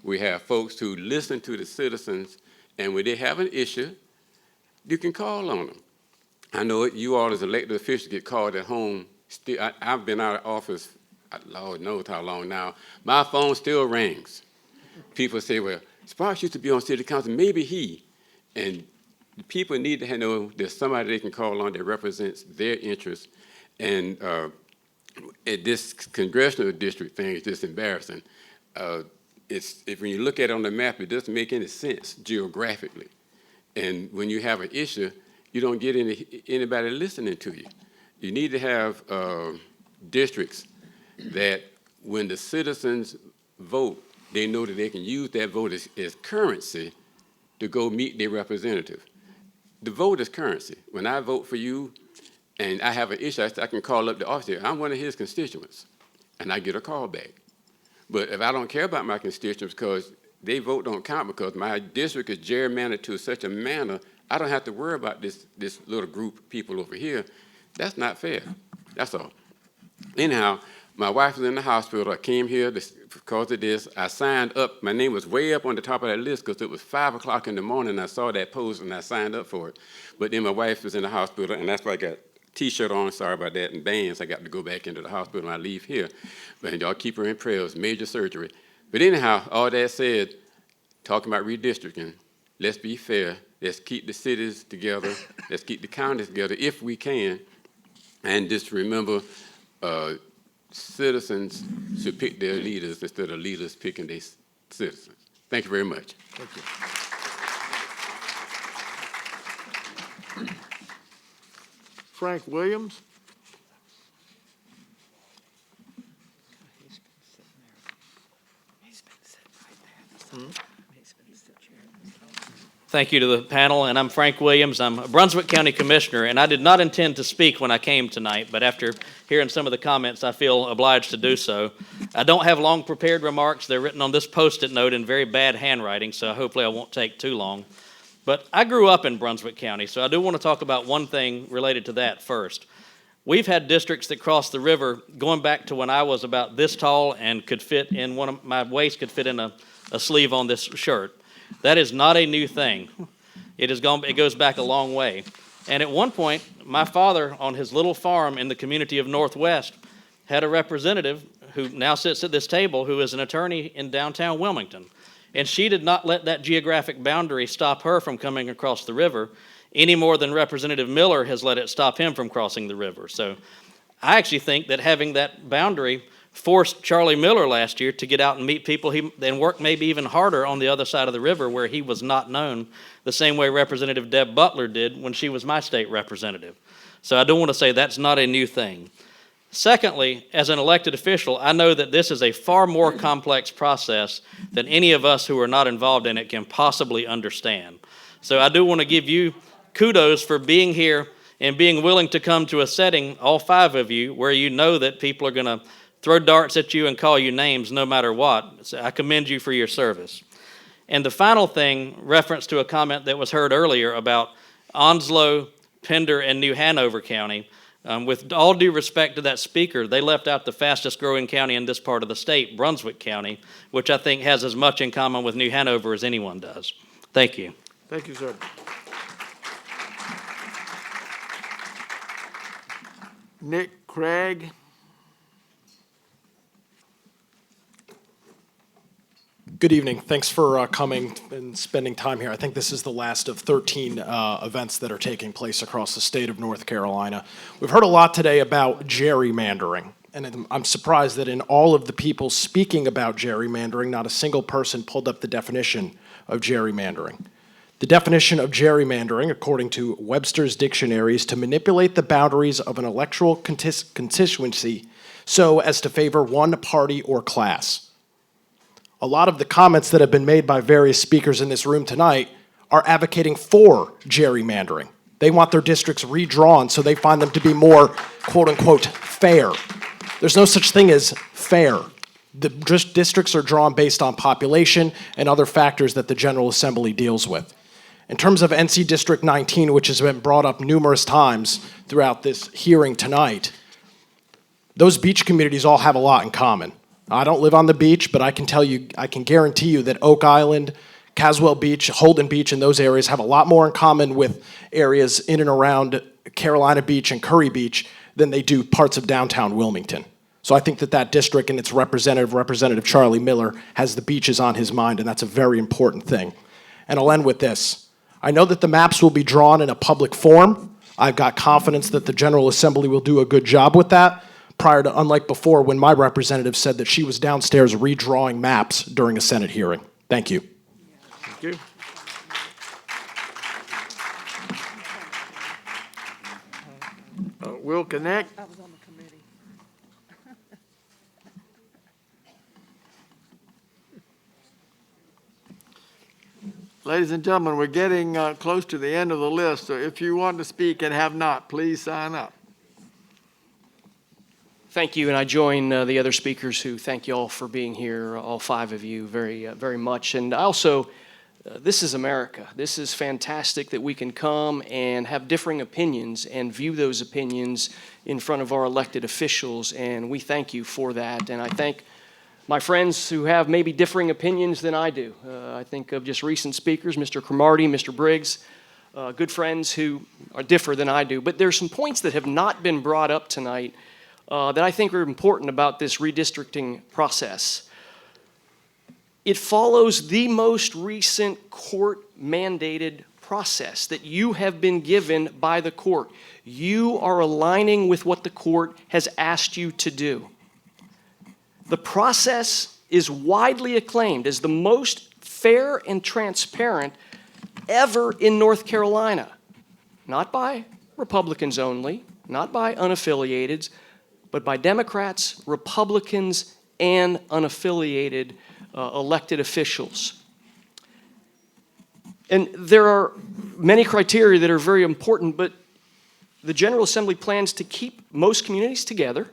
We have folks who listen to the citizens, and when they have an issue, you can call on them. I know you all as elected officials get called at home. I've been out of office, Lord knows how long now. My phone still rings. People say, well, Sparks used to be on city council, maybe he. And people need to know there's somebody they can call on that represents their interests. And this congressional district thing is just embarrassing. When you look at it on the map, it doesn't make any sense geographically. And when you have an issue, you don't get anybody listening to you. You need to have districts that when the citizens vote, they know that they can use that vote as currency to go meet their representative. The vote is currency. When I vote for you and I have an issue, I can call up the officer. I'm one of his constituents, and I get a call back. But if I don't care about my constituents because their vote don't count because my district is gerrymandered to such a manner, I don't have to worry about this little group of people over here. That's not fair. That's all. Anyhow, my wife was in the hospital. I came here because of this. I signed up. My name was way up on the top of that list because it was 5 o'clock in the morning. I saw that post and I signed up for it. But then my wife was in the hospital, and that's why I got a T-shirt on. Sorry about that. And bands. I got to go back into the hospital and I leave here. But y'all keep her in prayers. Major surgery. But anyhow, all that said, talking about redistricting, let's be fair. Let's keep the cities together. Let's keep the counties together if we can. And just remember, citizens should pick their leaders instead of leaders picking their citizens. Thank you very much. Thank you. Frank Williams. Thank you to the panel, and I'm Frank Williams. I'm a Brunswick County Commissioner, and I did not intend to speak when I came tonight, but after hearing some of the comments, I feel obliged to do so. I don't have long prepared remarks. They're written on this Post-it note in very bad handwriting, so hopefully I won't take too long. But I grew up in Brunswick County, so I do want to talk about one thing related to that first. We've had districts that cross the river going back to when I was about this tall and could fit in one of my waist could fit in a sleeve on this shirt. That is not a new thing. It goes back a long way. And at one point, my father on his little farm in the community of Northwest had a representative who now sits at this table who is an attorney in downtown Wilmington. And she did not let that geographic boundary stop her from coming across the river any more than Representative Miller has let it stop him from crossing the river. So I actually think that having that boundary forced Charlie Miller last year to get out and meet people and work maybe even harder on the other side of the river where he was not known, the same way Representative Deb Butler did when she was my state representative. So I do want to say that's not a new thing. Secondly, as an elected official, I know that this is a far more complex process than any of us who are not involved in it can possibly understand. So I do want to give you kudos for being here and being willing to come to a setting, all 5 of you, where you know that people are going to throw darts at you and call you names no matter what. So I commend you for your service. And the final thing, reference to a comment that was heard earlier about Onslow, Pender, and New Hanover County. With all due respect to that speaker, they left out the fastest growing county in this part of the state, Brunswick County, which I think has as much in common with New Hanover as anyone does. Thank you. Thank you, sir. Nick Craig. Good evening. Thanks for coming and spending time here. I think this is the last of 13 events that are taking place across the state of North Carolina. We've heard a lot today about gerrymandering, and I'm surprised that in all of the people speaking about gerrymandering, not a single person pulled up the definition of gerrymandering. The definition of gerrymandering, according to Webster's dictionary, is to manipulate the boundaries of an electoral constituency so as to favor one party or class. A lot of the comments that have been made by various speakers in this room tonight are advocating for gerrymandering. They want their districts redrawn so they find them to be more, quote unquote, fair. There's no such thing as fair. The districts are drawn based on population and other factors that the General Assembly deals with. In terms of NC District 19, which has been brought up numerous times throughout this hearing tonight, those beach communities all have a lot in common. I don't live on the beach, but I can guarantee you that Oak Island, Caswell Beach, Holden Beach, and those areas have a lot more in common with areas in and around Carolina Beach and Curry Beach than they do parts of downtown Wilmington. So I think that district and its representative, Representative Charlie Miller, has the beaches on his mind, and that's a very important thing. And I'll end with this. I know that the maps will be drawn in a public forum. I've got confidence that the General Assembly will do a good job with that, unlike before when my representative said that she was downstairs redrawing maps during a Senate hearing. Thank you. Thank you. Will Connect. Ladies and gentlemen, we're getting close to the end of the list, so if you want to speak and have not, please sign up. Thank you, and I join the other speakers who thank you all for being here, all 5 of you, very much. And also, this is America. This is fantastic that we can come and have differing opinions and view those opinions in front of our elected officials, and we thank you for that. And I thank my friends who have maybe differing opinions than I do. I think of just recent speakers, Mr. Cromartie, Mr. Briggs, good friends who differ than I do. But there's some points that have not been brought up tonight that I think are important about this redistricting process. It follows the most recent court-mandated process that you have been given by the court. You are aligning with what the court has asked you to do. The process is widely acclaimed as the most fair and transparent ever in North Carolina. Not by Republicans only, not by unaffiliateds, but by Democrats, Republicans, and unaffiliated elected officials. And there are many criteria that are very important, but the General Assembly plans to keep most communities together,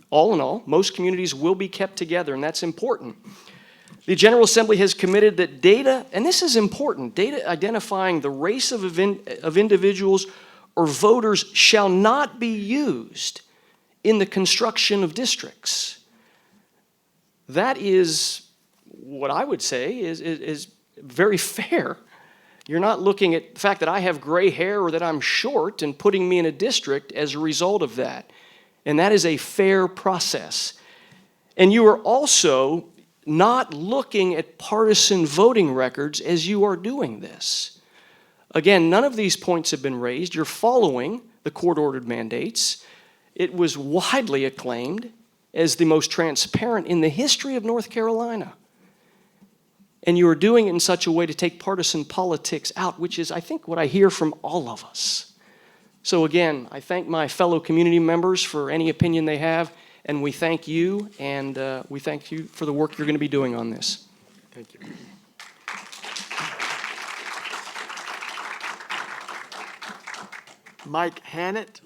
all in all, most communities will be kept together, and that's important. The General Assembly has committed that data, and this is important, data identifying the race of individuals or voters shall not be used in the construction of districts. That is what I would say is very fair. You're not looking at the fact that I have gray hair or that I'm short and putting me in a district as a result of that. And that is a fair process. And you are also not looking at partisan voting records as you are doing this. Again, none of these points have been raised. You're following the court-ordered mandates. It was widely acclaimed as the most transparent in the history of North Carolina. And you are doing it in such a way to take partisan politics out, which is, I think, what I hear from all of us. So again, I thank my fellow community members for any opinion they have, and we thank you, and we thank you for the work you're going to be doing on this. Thank you. Mike Hannett.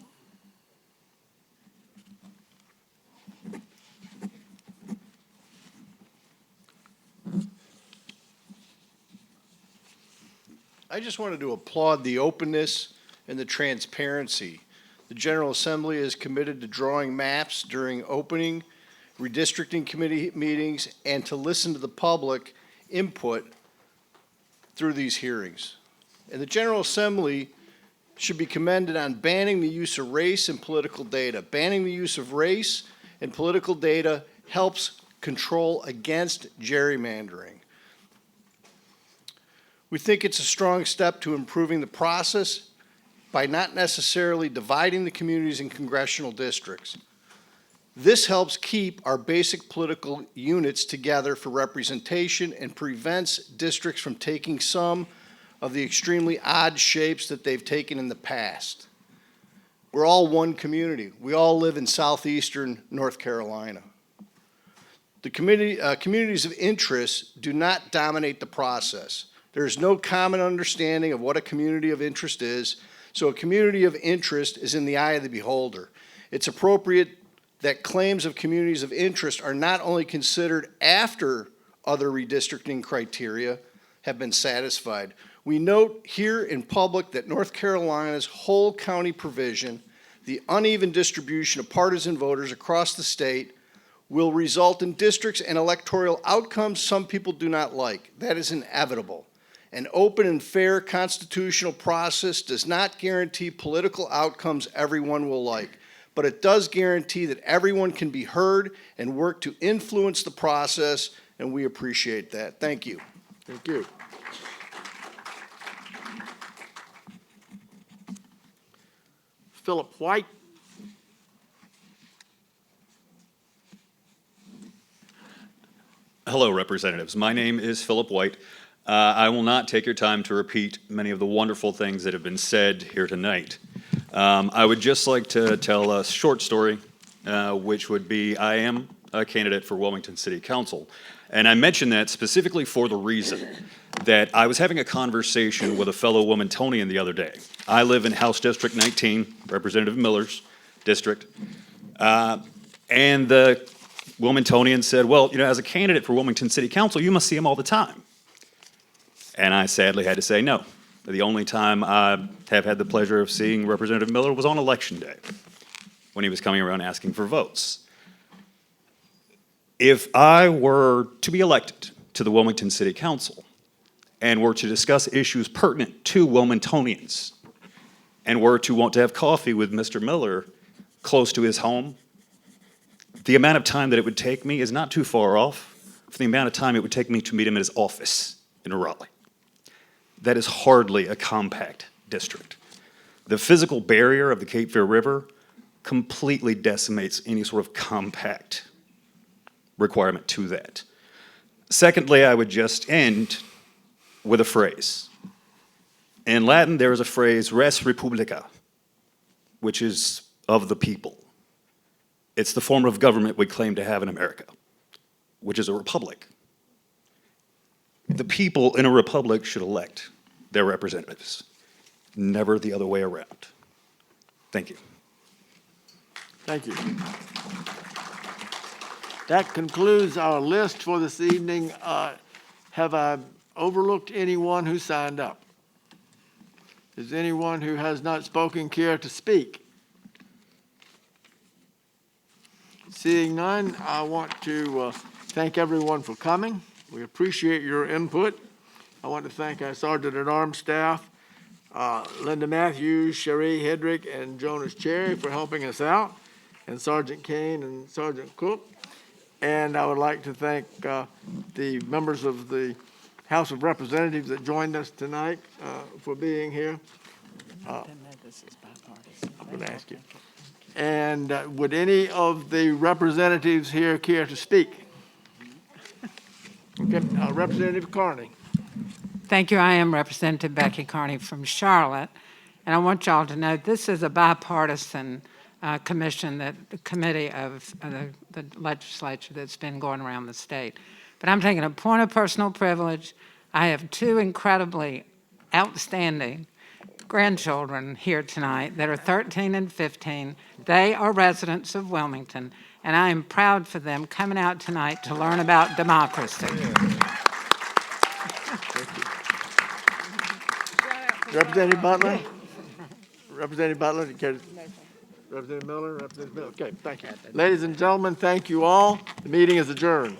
I just wanted to applaud the openness and the transparency. The General Assembly is committed to drawing maps during opening, redistricting committee meetings, and to listen to the public input through these hearings. And the General Assembly should be commended on banning the use of race and political data. Banning the use of race and political data helps control against gerrymandering. We think it's a strong step to improving the process by not necessarily dividing the communities in congressional districts. This helps keep our basic political units together for representation and prevents districts from taking some of the extremely odd shapes that they've taken in the past. We're all one community. We all live in southeastern North Carolina. The communities of interest do not dominate the process. There is no common understanding of what a community of interest is, so a community of interest is in the eye of the beholder. It's appropriate that claims of communities of interest are not only considered after other redistricting criteria have been satisfied. We note here in public that North Carolina's whole county provision, the uneven distribution of partisan voters across the state, will result in districts and electoral outcomes some people do not like. That is inevitable. An open and fair constitutional process does not guarantee political outcomes everyone will like, but it does guarantee that everyone can be heard and work to influence the process, and we appreciate that. Thank you. Thank you. Philip White. Hello, representatives. My name is Philip White. I will not take your time to repeat many of the wonderful things that have been said here tonight. I would just like to tell a short story, which would be I am a candidate for Wilmington City Council. And I mention that specifically for the reason that I was having a conversation with a fellow Wilmingtonian the other day. I live in House District 19, Representative Miller's district. And the Wilmingtonian said, well, you know, as a candidate for Wilmington City Council, you must see him all the time. And I sadly had to say no. The only time I have had the pleasure of seeing Representative Miller was on Election Day, when he was coming around asking for votes. If I were to be elected to the Wilmington City Council and were to discuss issues pertinent to Wilmingtonians and were to want to have coffee with Mr. Miller close to his home, the amount of time that it would take me is not too far off from the amount of time it would take me to meet him at his office in Raleigh. That is hardly a compact district. The physical barrier of the Cape Fear River completely decimates any sort of compact requirement to that. Secondly, I would just end with a phrase. In Latin, there is a phrase, res publica, which is of the people. It's the form of government we claim to have in America, which is a republic. The people in a republic should elect their representatives, never the other way around. Thank you. Thank you. That concludes our list for this evening. Have I overlooked anyone who signed up? Is anyone who has not spoken care to speak? Seeing none, I want to thank everyone for coming. We appreciate your input. I want to thank our Sergeant-at-Arms staff, Linda Matthews, Sherry Hedrick, and Jonas Cherry for helping us out, and Sergeant Kane and Sergeant Cook. And I would like to thank the members of the House of Representatives that joined us tonight for being here. I'm going to ask you. And would any of the representatives here care to speak? Okay, Representative Carney. Thank you. I am Representative Becky Carney from Charlotte. And I want y'all to know this is a bipartisan commission, the committee of the legislature that's been going around the state. But I'm taking a point of personal privilege. I have two incredibly outstanding grandchildren here tonight that are 13 and 15. They are residents of Wilmington, and I am proud for them coming out tonight to learn about democracy. Representative Butler? Representative Butler, do you care to? Representative Miller? Representative Miller? Okay, thank you. Ladies and gentlemen, thank you all. The meeting is adjourned.